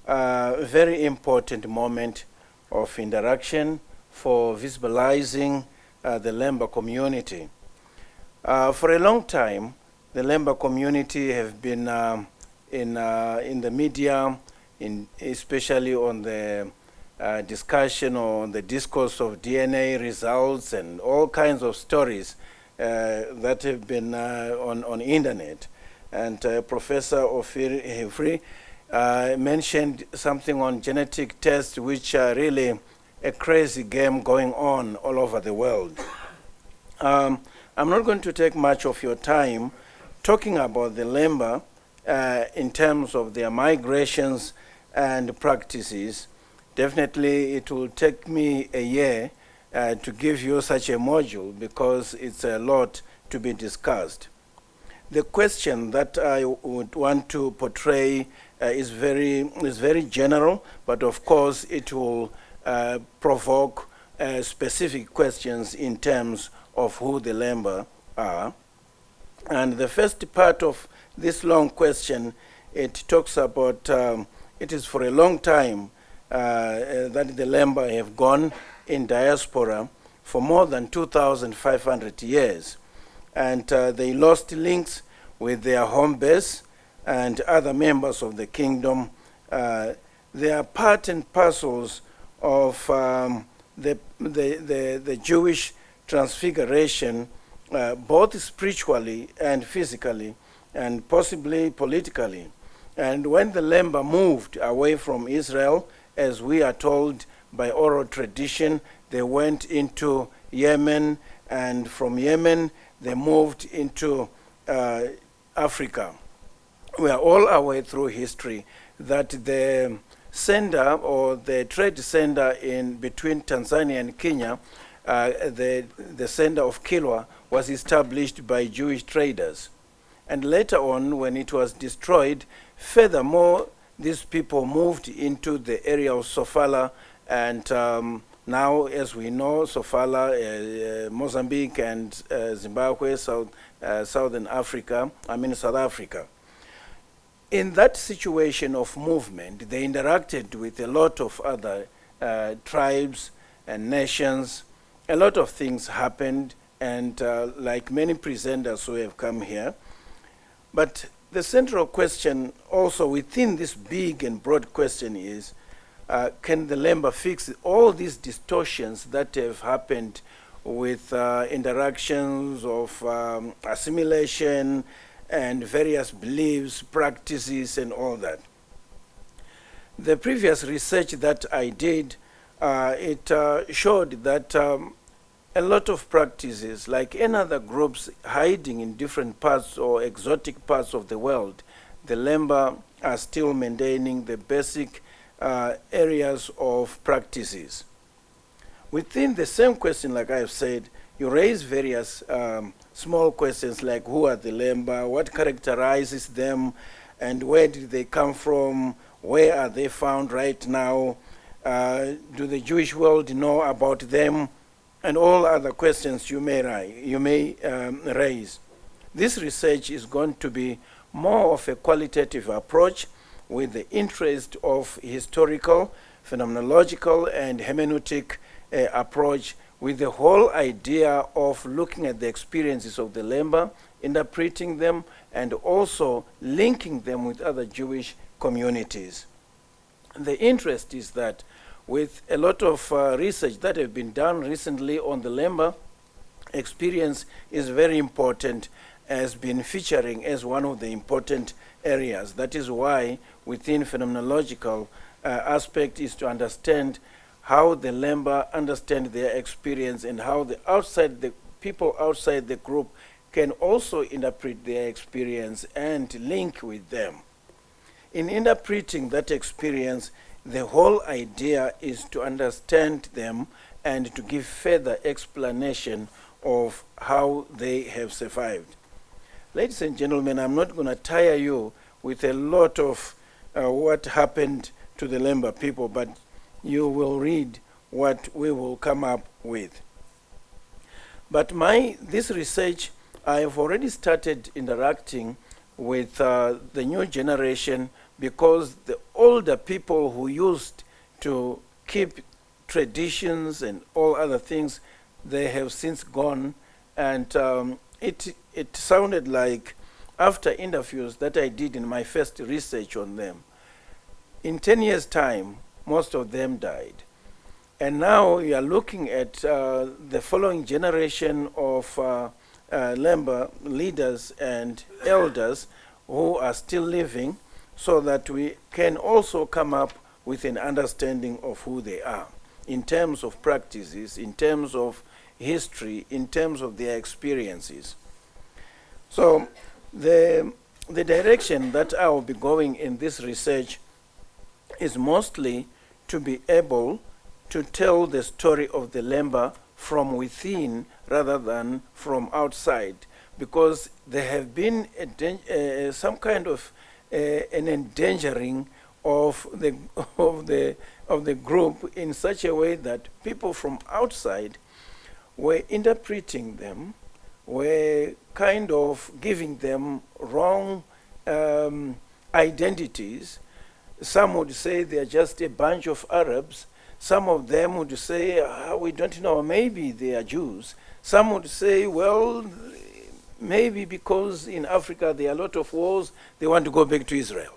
a very important moment of interaction for visibilizing the Lemba community. For a long time, the Lemba community have been in the media, especially on the discussion or on the discourse of DNA results and all kinds of stories that have been on internet. And Professor Ofir Haivry mentioned something on genetic tests, which are really a crazy game going on all over the world. I'm not going to take much of your time talking about the Lemba in terms of their migrations and practices. Definitely it will take me a year to give you such a module, because it's a lot to be discussed. The question that I would want to portray is very general, but of course it will provoke specific questions in terms of who the Lemba are. And the first part of this long question, it talks about, it is for a long time that the Lemba have gone in diaspora for more than 2,500 years. And they lost links with their home base and other members of the kingdom. They are part and parcels of the Jewish transfiguration, both spiritually and physically, and possibly politically. And when the Lemba moved away from Israel, as we are told by oral tradition, they went into Yemen, and from Yemen they moved into Africa. We are all aware through history that the sender, or the trade sender in between Tanzania and Kenya, the sender of Kilwa, was established by Jewish traders. And later on, when it was destroyed, furthermore, these people moved into the area of Sofala, and now, as we know, Sofala, Mozambique and Zimbabwe, South Africa. In that situation of movement, they interacted with a lot of other tribes and nations. A lot of things happened, and like many presenters who have come here. But the central question also within this big and broad question is, can the Lemba fix all these distortions that have happened with interactions of assimilation and various beliefs, practices, and all that? The previous research that I did, it showed that a lot of practices, like any other groups hiding in different parts or exotic parts of the world, the Lemba are still maintaining the basic areas of practices. Within the same question, like I've said, you raise various small questions like who are the Lemba, what characterizes them, and where did they come from, where are they found right now, do the Jewish world know about them, and all other questions you may raise. This research is going to be more of a qualitative approach with the interest of historical, phenomenological, and hermeneutic approach, with the whole idea of looking at the experiences of the Lemba, interpreting them, and also linking them with other Jewish communities. The interest is that with a lot of research that have been done recently on the Lemba, experience is very important, has been featuring as one of the important areas. That is why within phenomenological aspect is to understand how the Lemba understand their experience and how the people outside the group can also interpret their experience and link with them. In interpreting that experience, the whole idea is to understand them and to give further explanation of how they have survived. Ladies and gentlemen, I'm not going to tire you with a lot of what happened to the Lemba people, but you will read what we will come up with. But this research, I have already started interacting with the new generation, because the older people who used to keep traditions and all other things, they have since gone. And it sounded like, after interviews that I did in my first research on them, in 10 years' time, most of them died. And now you are looking at the following generation of Lemba leaders and elders who are still living, so that we can also come up with an understanding of who they are in terms of practices, in terms of history, in terms of their experiences. So the direction that I will be going in this research is mostly to be able to tell the story of the Lemba from within rather than from outside, because there have been some kind of an endangering of the group in such a way that people from outside were interpreting them, were kind of giving them wrong identities. Some would say they are just a bunch of Arabs. Some of them would say, we don't know, maybe they are Jews. Some would say, well, maybe because in Africa there are a lot of wars, they want to go back to Israel.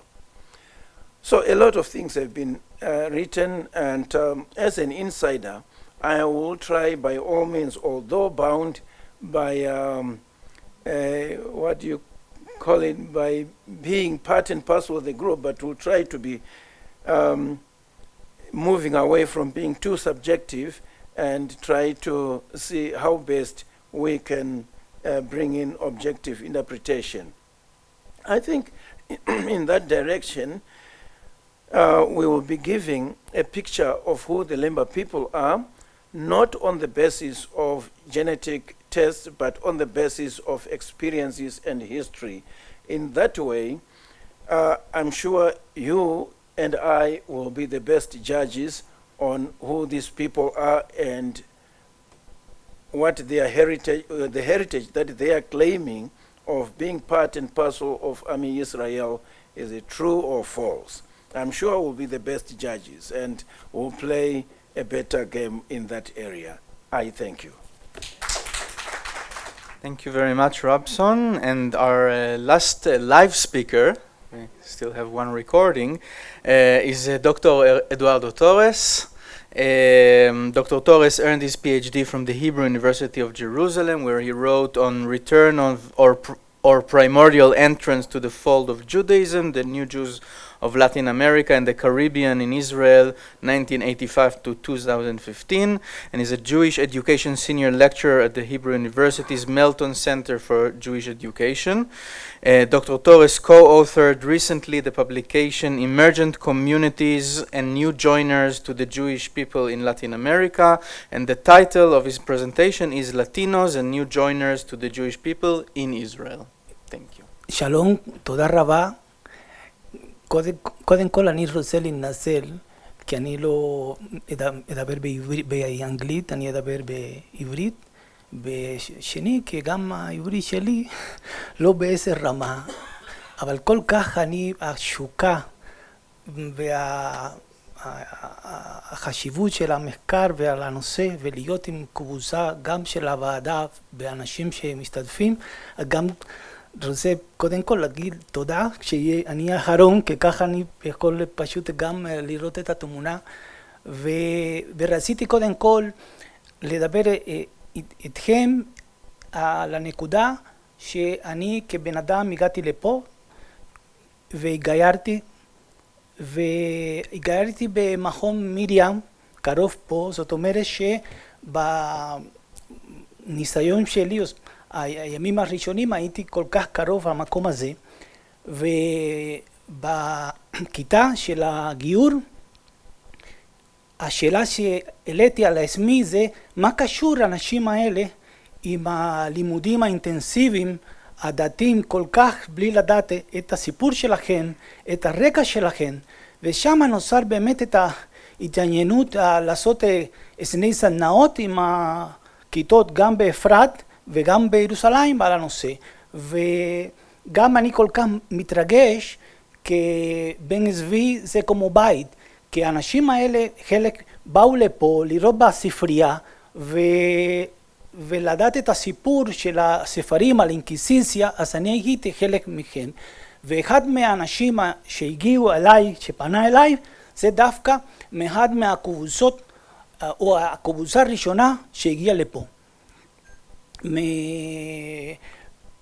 So a lot of things have been written, and as an insider, I will try by all means, although bound by, what do you call it, by being part and parcel of the group, but will try to be moving away from being too subjective and try to see how best we can bring in objective interpretation. I think in that direction, we will be giving a picture of who the Lemba people are, not on the basis of genetic tests, but on the basis of experiences and history. In that way, I'm sure you and I will be the best judges on who these people are and what their heritage, the heritage that they are claiming of being part and parcel of Ami Israel, is it true or false? I'm sure we'll be the best judges and we'll play a better game in that area. I thank you. Thank you very much, Rabson. And our last live speaker, we still have one recording, is Dr. Eduardo Torres. Dr. Torres earned his PhD from the Hebrew University of Jerusalem, where he wrote on return of or primordial entrance to the fold of Judaism, the new Jews of Latin America and the Caribbean in Israel, 1985 to 2015, and is a Jewish education senior lecturer at the Hebrew University's Melton Center for Jewish Education. Dr. Torres co-authored recently the publication Emergent Communities and New Joiners to the Jewish People in Latin America, and the title of his presentation is Latinos and New Joiners to the Jewish People in Israel. Thank you. Shalom, תודה רבה. קודם כל אני רוצה להתנצל, כי אני לא אדבר באנגלית, אני אדבר בעברית. ושני, כי גם העברית שלי לא באיזה רמה, אבל כל כך אני השוקה והחשיבות של המחקר ועל הנושא, ולהיות עם קבוצה גם של הוועדה באנשים שמשתתפים, גם רוצה קודם כל להגיד תודה שאני האחרון, כי ככה אני יכול פשוט גם לראות את התמונה, ורציתי קודם כל לדבר איתכם על הנקודה שאני כבן אדם הגעתי לפה והתגיירתי במכון מרים, קרוב פה, זאת אומרת שבניסיון שלי, הימים הראשונים הייתי כל כך קרוב למקום הזה, ובכיתה של הגיור, השאלה שהעליתי על עצמי זה מה קשור האנשים האלה עם הלימודים האינטנסיביים הדתיים כל כך בלי לדעת את הסיפור שלכם, את הרקע שלכם, ושם נוצר באמת את ההתעניינות לעשות סדני סדנאות עם הכיתות גם באפרת וגם בירושלים על הנושא. וגם אני כל כך מתרגש כבן-זבי זה כמו בית, כי האנשים האלה חלק באו לפה לראות בספרייה ולדעת את הסיפור של הספרים על אינקיסיציה, אז אני הייתי חלק מכם. ואחד מהאנשים שהגיעו אליי, שפנה אליי, זה דווקא מאחד מהקבוצות, או הקבוצה הראשונה שהגיעה לפה.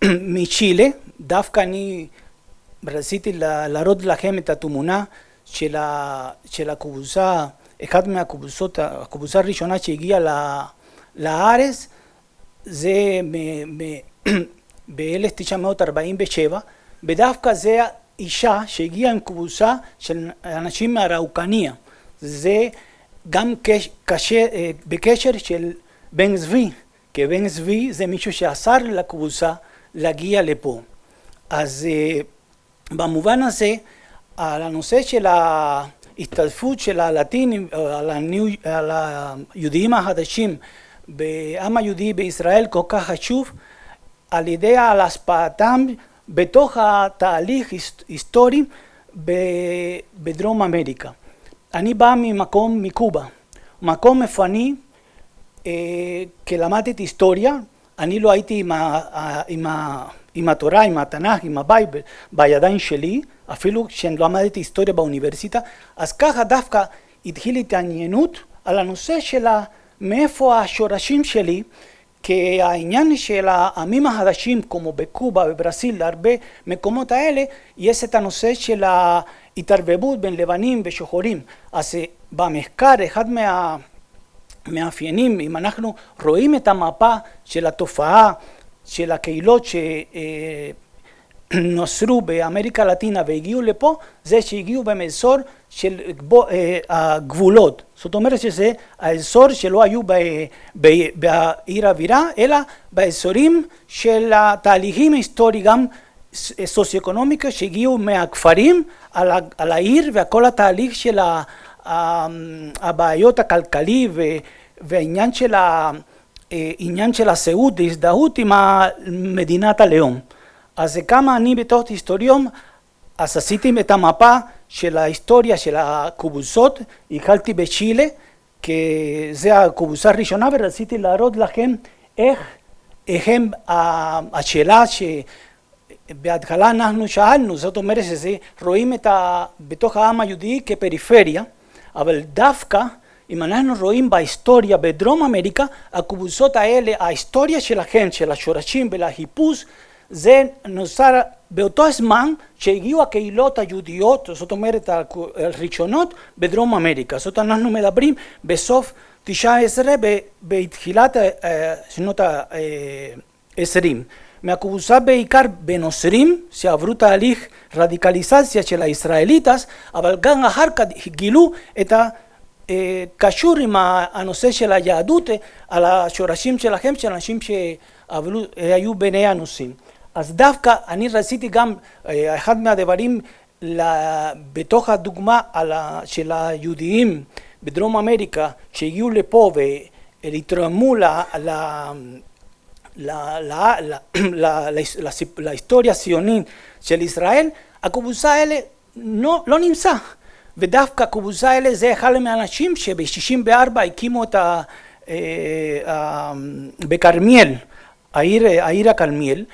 מצ'ילה, דווקא אני רציתי להראות לכם את התמונה של הקבוצה, אחד מהקבוצות, הקבוצה הראשונה שהגיעה לארץ, זה ב-1947, ודווקא זה אישה שהגיעה עם קבוצה של אנשים מהראוקניה. זה גם בקשר של בן-זבי, כי בן-זבי זה מישהו שעזר לקבוצה להגיע לפה. אז במובן הזה, על הנושא של ההשתתפות של הלטינים, על היהודים החדשים בעם היהודי בישראל כל כך חשוב, על ידי על השפעתם בתוך התהליך היסטורי בדרום אמריקה. אני בא מקובה, מקום מפני, כי למדתי היסטוריה, אני לא הייתי עם התורה, עם התנ"ך, עם הבייבל בידיים שלי, אפילו כשאני לא למדתי היסטוריה באוניברסיטה, אז ככה דווקא התחיל התעניינות על הנושא של מאיפה השורשים שלי, כי העניין של העמים החדשים כמו בקובה וברזיל, הרבה מקומות האלה, יש את הנושא של ההתערבבות בין לבנים ושחורים. אז במחקר אחד מהמאפיינים, אם אנחנו רואים את המפה של התופעה של הקהילות שנוצרו באמריקה הלטינה והגיעו לפה, זה שהגיעו באזור של הגבולות. זאת אומרת שזה האזור שלא היו בעיר אווירה, אלא באזורים של התהליכים היסטוריים גם סוציו-אקונומיים שהגיעו מהכפרים על העיר, וכל התהליך של הבעיות הכלכלי והעניין של הזהות, ההזדהות עם מדינת הלאום. אז כמה אני בתור היסטוריון, אז עשיתי את המפה של ההיסטוריה של הקבוצות, התחלתי בצ'ילה, כי זה הקבוצה הראשונה, ורציתי להראות לכם איך הם, השאלה שבהתחלה אנחנו שאלנו, זאת אומרת שזה רואים בתוך העם היהודי כפריפריה, אבל דווקא אם אנחנו רואים בהיסטוריה בדרום אמריקה, הקבוצות האלה, ההיסטוריה שלכם, של השורשים ולחיפוש, זה נוצר באותו זמן שהגיעו הקהילות היהודיות, זאת אומרת הראשונות בדרום אמריקה. זאת אנחנו מדברים בסוף 19 בתחילת שנות ה-20. מהקבוצה בעיקר בנוצרים שעברו תהליך רדיקליזציה של הישראליטס, אבל גם אחר כך גילו את קשור עם הנושא של היהדות על השורשים שלכם, של אנשים שהיו בני הנושאים. אז דווקא אני רציתי גם, אחד מהדברים בתוך הדוגמה של היהודיים בדרום אמריקה שהגיעו לפה ולתרמו להיסטוריה הציונית של ישראל, הקבוצה האלה לא נמצא. ודווקא הקבוצה האלה זה אחד מהאנשים שב-64 הקימו את בכרמיאל, העיר הכרמיאל,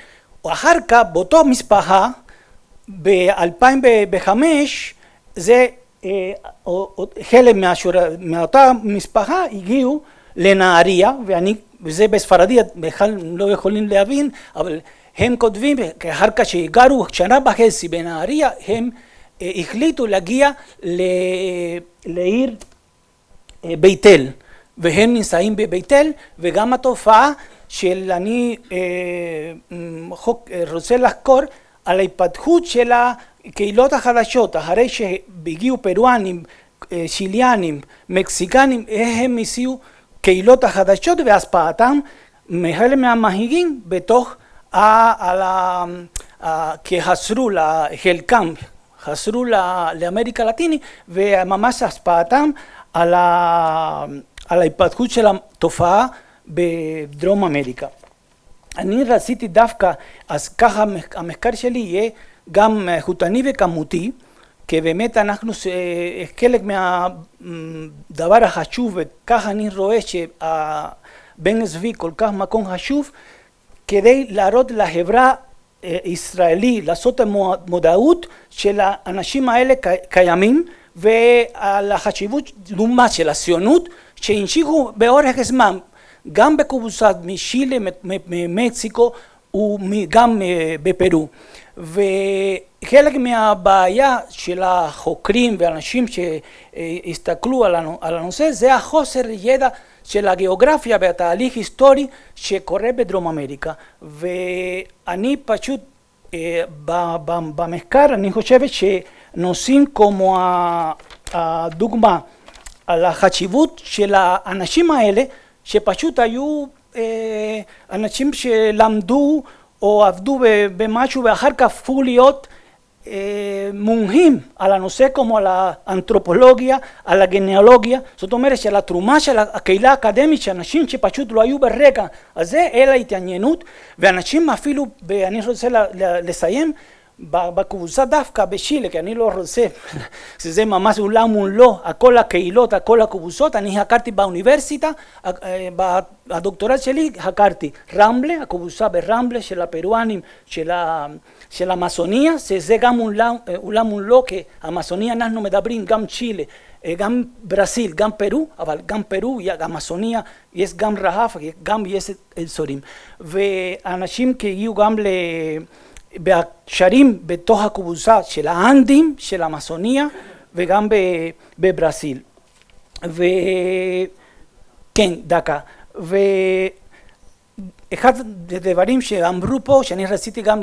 ואחר כך באותו משפחה ב-2005 זה חלק מאותה משפחה הגיעו לנהריה, וזה בספרדית בכלל לא יכולים להבין, אבל הם כותבים, אחר כך שהגרו שנה וחצי בנהריה, הם החליטו להגיע לעיר בית אל, והם נמצאים בבית אל, וגם התופעה של אני רוצה לחקור על ההתפתחות של הקהילות החדשות, אחרי שהגיעו פרואנים, שיליאנים, מקסיקנים, הם הציעו קהילות החדשות והשפעתם מחלק מהמנהיגים בתוך, כי חסרו לחלקם, חסרו לאמריקה הלטינית, וממש השפעתם על ההתפתחות של התופעה בדרום אמריקה. אני רציתי דווקא, אז ככה המחקר שלי יהיה גם איכותני וכמותי, כי באמת אנחנו, חלק מהדבר החשוב, וככה אני רואה שבן-זבי כל כך מקום חשוב, כדי להראות לחברה ישראלי, לעשות המודעות של האנשים האלה קיימים, ועל החשיבות דומה של הציונות, שהמשיכו באורך זמן, גם בקובוסת משילה, ממקסיקו, וגם בפרו. וחלק מהבעיה של החוקרים ואנשים שהסתכלו על הנושא, זה החוסר ידע של הגיאוגרפיה והתהליך היסטורי שקורה בדרום אמריקה. ואני פשוט, במחקר, אני חושבת שנושאים כמו הדוגמה על החשיבות של האנשים האלה, שפשוט היו אנשים שלמדו או עבדו במשהו ואחר כך הפכו להיות מומחים על הנושא כמו על האנתרופולוגיה, על הגניאולוגיה, זאת אומרת של התרומה של הקהילה האקדמית, שאנשים שפשוט לא היו ברגע הזה, אלא התעניינות, ואנשים אפילו, אני רוצה לסיים, בקבוצה דווקא בשילה, כי אני לא רוצה, שזה ממש עולם מולו, כל הקהילות, כל הקבוצות, אני הכרתי באוניברסיטה, בדוקטורט שלי הכרתי רמלה, הקבוצה ברמלה של הפרואנים, של המסוניה, שזה גם עולם מולו, כי המסוניה אנחנו מדברים גם צ'ילה, גם ברזיל, גם פרו, אבל גם פרו, גם מסוניה, יש גם רעב, גם יש אזורים. ואנשים שהגיעו גם בהקשרים בתוך הקבוצה של האנדים, של המסוניה, וגם בברזיל. וכן, דקה. ואחד הדברים שאמרו פה, שאני רציתי גם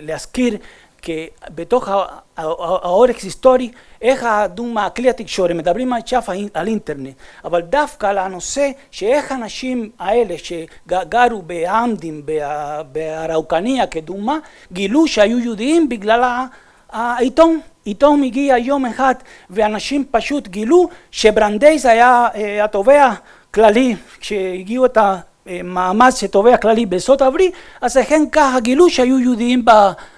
להזכיר, כי בתוך האורך היסטורי, איך הדוגמה, כלי התקשורת, מדברים עכשיו על אינטרנט, אבל דווקא על הנושא שאיך האנשים האלה שגרו באנדים, באראוקניה כדוגמה, גילו שהיו יהודיים בגלל העיתון. עיתון הגיע יום אחד ואנשים פשוט גילו שברנדייס היה התובע כללי, כשהגיעו את המאמץ שתובע כללי בארצות הברית, אז הם ככה גילו שהיו יהודיים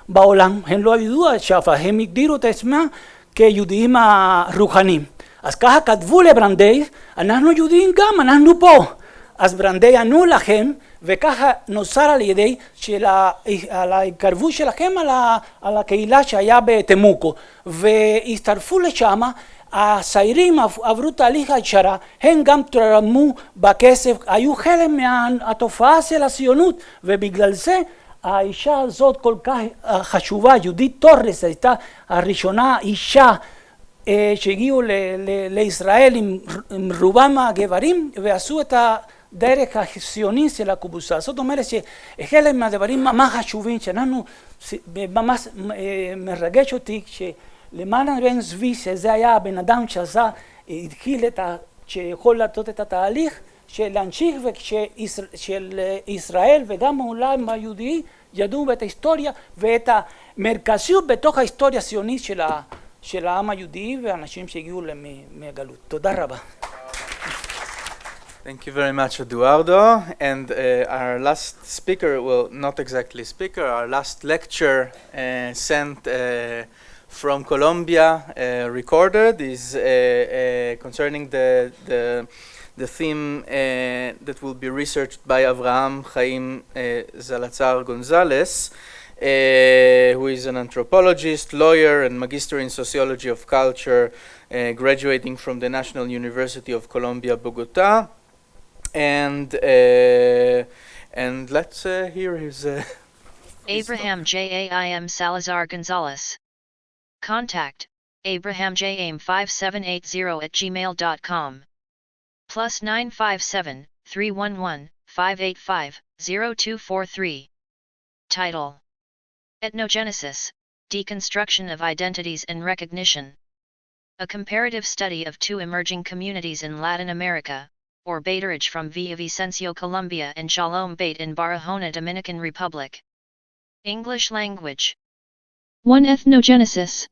בעולם, הם לא ידעו עכשיו, הם הגדירו את עצמם כיהודים הרוחניים. אז ככה כתבו לברנדייס, אנחנו יהודים גם, אנחנו פה. אז ברנדייס ענו לכם, וככה נוצר על ידי על ההתקרבות שלכם על הקהילה שהיה בתמוקו, והצטרפו לשם, הצעירים עברו תהליך ההכשרה, הם גם תרמו בכסף, היו חלק מהתופעה של הציונות, ובגלל זה האישה הזאת כל כך חשובה, יהודית טורס הייתה הראשונה אישה שהגיעו לישראל עם רובם הגברים ועשו את הדרך הציונית של הקבוצה. זאת אומרת שחלק מהדברים ממש חשובים שאנחנו ממש מרגש אותי שלמען בן-צבי, שזה היה הבן אדם שעשה, התחיל שיכול לעשות את התהליך של להמשיך ושל ישראל וגם העולם היהודי ידעו את ההיסטוריה ואת המרכזיות בתוך ההיסטוריה הציונית של העם היהודי ואנשים שהגיעו מהגלות. תודה רבה. Thank you very much, Eduardo. And our last speaker, well, not exactly speaker, our last lecture sent from Colombia, recorded, is concerning the theme that will be researched by Avraham Chaim Zalazar Gonzalez, who is an anthropologist, lawyer, and magister in sociology of culture, graduating from the National University of Colombia, Bogota. And let's hear his Abraham Jaim Salazar Gonzalez. Contact abrahamjaim5780@gmail.com. +957 311 585 0243. Title: Ethnogenesis, Deconstruction of Identities and Recognition. A comparative study of two emerging communities in Latin America, or Baterage from Villavicencio, Colombia and Shalom Bait in Barahona, Dominican Republic. English language. 1. Ethnogenesis.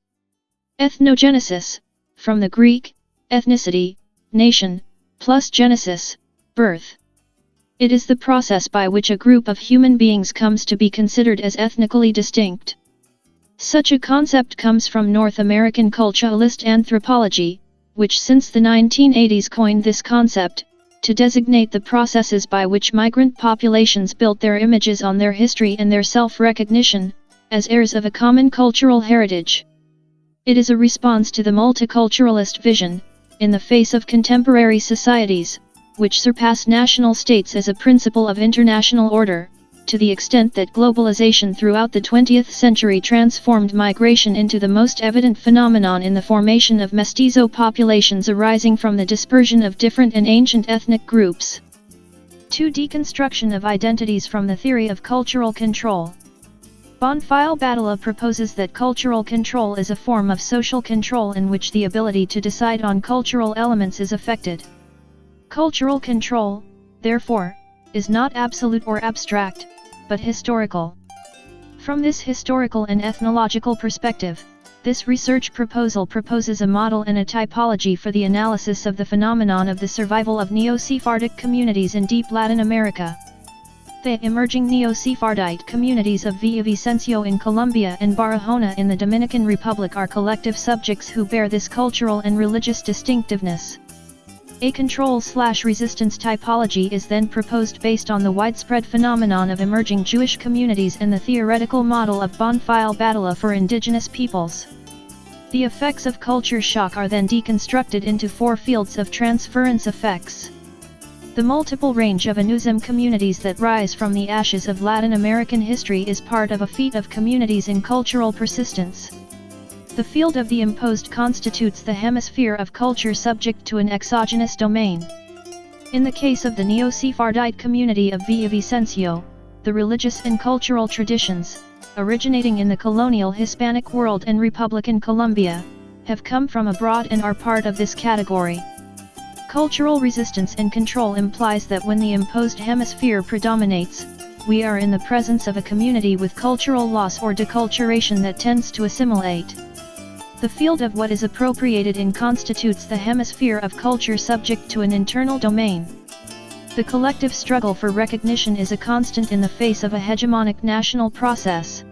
Ethnogenesis, from the Greek, ethnicity, nation, plus genesis, birth. It is the process by which a group of human beings comes to be considered as ethnically distinct. Such a concept comes from North American culturalist anthropology, which since the 1980s coined this concept, to designate the processes by which migrant populations built their images on their history and their self-recognition, as heirs of a common cultural heritage. It is a response to the multiculturalist vision, in the face of contemporary societies, which surpass national states as a principle of international order, to the extent that globalization throughout the 20th century transformed migration into the most evident phenomenon in the formation of mestizo populations arising from the dispersion of different and ancient ethnic groups. 2. Deconstruction of identities from the theory of cultural control. Bonfile-Badala proposes that cultural control is a form of social control in which the ability to decide on cultural elements is affected. Cultural control, therefore, is not absolute or abstract, but historical. From this historical and ethnological perspective, this research proposal proposes a model and a typology for the analysis of the phenomenon of the survival of Neo-Sephardic communities in deep Latin America. The emerging Neo-Sephardite communities of Villavicencio in Colombia and Barahona in the Dominican Republic are collective subjects who bear this cultural and religious distinctiveness. A control/resistance typology is then proposed based on the widespread phenomenon of emerging Jewish communities and the theoretical model of Bonfile-Badala for indigenous peoples. The effects of culture shock are then deconstructed into 4 fields of transference effects. The multiple range of Anuzim communities that rise from the ashes of Latin American history is part of a feat of communities in cultural persistence. The field of the imposed constitutes the hemisphere of culture subject to an exogenous domain. In the case of the Neo-Sephardite community of Villavicencio, the religious and cultural traditions, originating in the colonial Hispanic world and Republican Colombia, have come from abroad and are part of this category. Cultural resistance and control implies that when the imposed hemisphere predominates, we are in the presence of a community with cultural loss or deculturation that tends to assimilate. The field of what is appropriated in constitutes the hemisphere of culture subject to an internal domain. The collective struggle for recognition is a constant in the face of a hegemonic national process.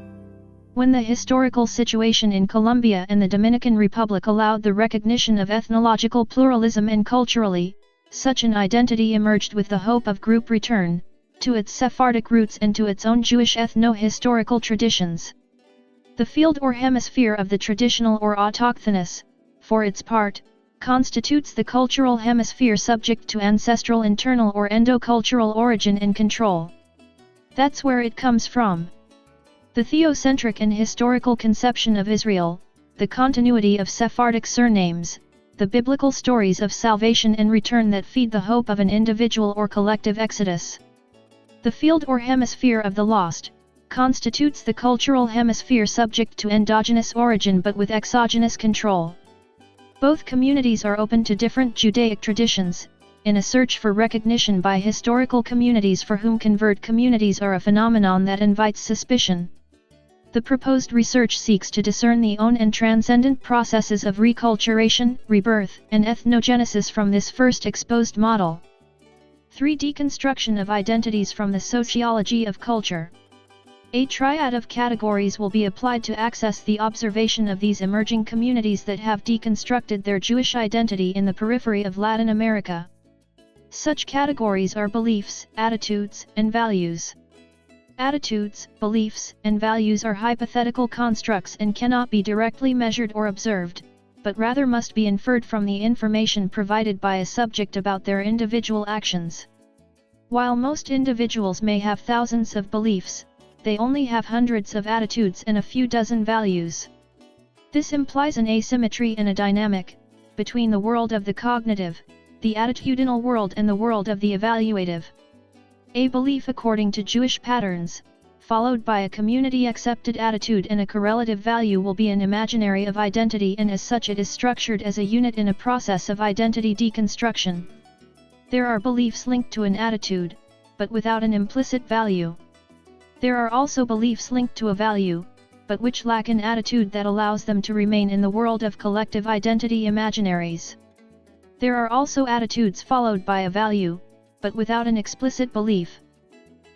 When the historical situation in Colombia and the Dominican Republic allowed the recognition of ethnological pluralism and culturally, such an identity emerged with the hope of group return, to its Sephardic roots and to its own Jewish ethno-historical traditions. The field or hemisphere of the traditional or autochthonous, for its part, constitutes the cultural hemisphere subject to ancestral internal or endocultural origin and control. That's where it comes from. The theocentric and historical conception of Israel, the continuity of Sephardic surnames, the biblical stories of salvation and return that feed the hope of an individual or collective exodus. The field or hemisphere of the lost, constitutes the cultural hemisphere subject to endogenous origin but with exogenous control. Both communities are open to different Judaic traditions, in a search for recognition by historical communities for whom convert communities are a phenomenon that invites suspicion. The proposed research seeks to discern the own and transcendent processes of reculturation, rebirth, and ethnogenesis from this first exposed model. 3. Deconstruction of identities from the sociology of culture. A triad of categories will be applied to access the observation of these emerging communities that have deconstructed their Jewish identity in the periphery of Latin America. Such categories are beliefs, attitudes, and values. Attitudes, beliefs, and values are hypothetical constructs and cannot be directly measured or observed, but rather must be inferred from the information provided by a subject about their individual actions. While most individuals may have thousands of beliefs, they only have hundreds of attitudes and a few dozen values. This implies an asymmetry and a dynamic between the world of the cognitive, the attitudinal world, and the world of the evaluative. A belief according to Jewish patterns, followed by a community-accepted attitude and a correlative value, will be an imaginary of identity, and as such it is structured as a unit in a process of identity deconstruction. There are beliefs linked to an attitude, but without an implicit value. There are also beliefs linked to a value, but which lack an attitude that allows them to remain in the world of collective identity imaginaries. There are also attitudes followed by a value, but without an explicit belief.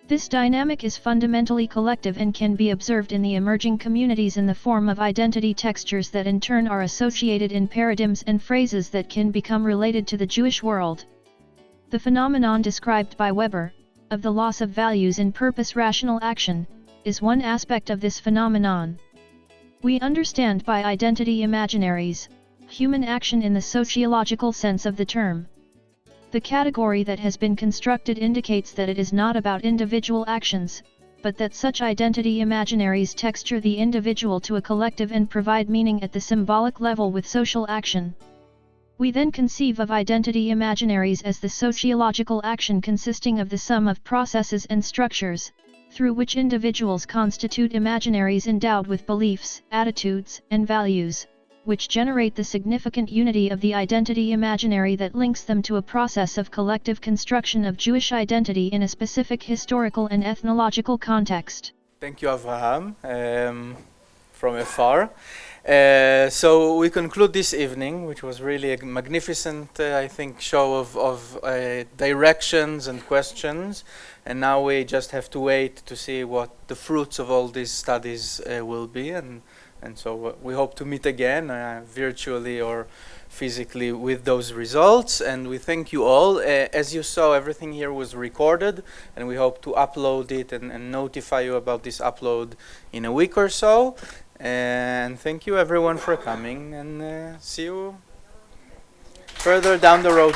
This dynamic is fundamentally collective and can be observed in the emerging communities in the form of identity textures that in turn are associated in paradigms and phrases that can become related to the Jewish world. The phenomenon described by Weber, of the loss of values in purpose-rational action, is one aspect of this phenomenon. We understand by identity imaginaries human action in the sociological sense of the term. The category that has been constructed indicates that it is not about individual actions, but that such identity imaginaries texture the individual to a collective and provide meaning at the symbolic level with social action. We then conceive of identity imaginaries as the sociological action consisting of the sum of processes and structures, through which individuals constitute imaginaries endowed with beliefs, attitudes, and values, which generate the significant unity of the identity imaginary that links them to a process of collective construction of Jewish identity in a specific historical and ethnological context. Thank you, Avraham, from Ofir. So we conclude this evening, which was really a magnificent, I think, show of directions and questions. And now we just have to wait to see what the fruits of all these studies will be. And so we hope to meet again, virtually or physically, with those results. And we thank you all. As you saw, everything here was recorded, and we hope to upload it and notify you about this upload in a week or so. And thank you everyone for coming, and see you further down the road.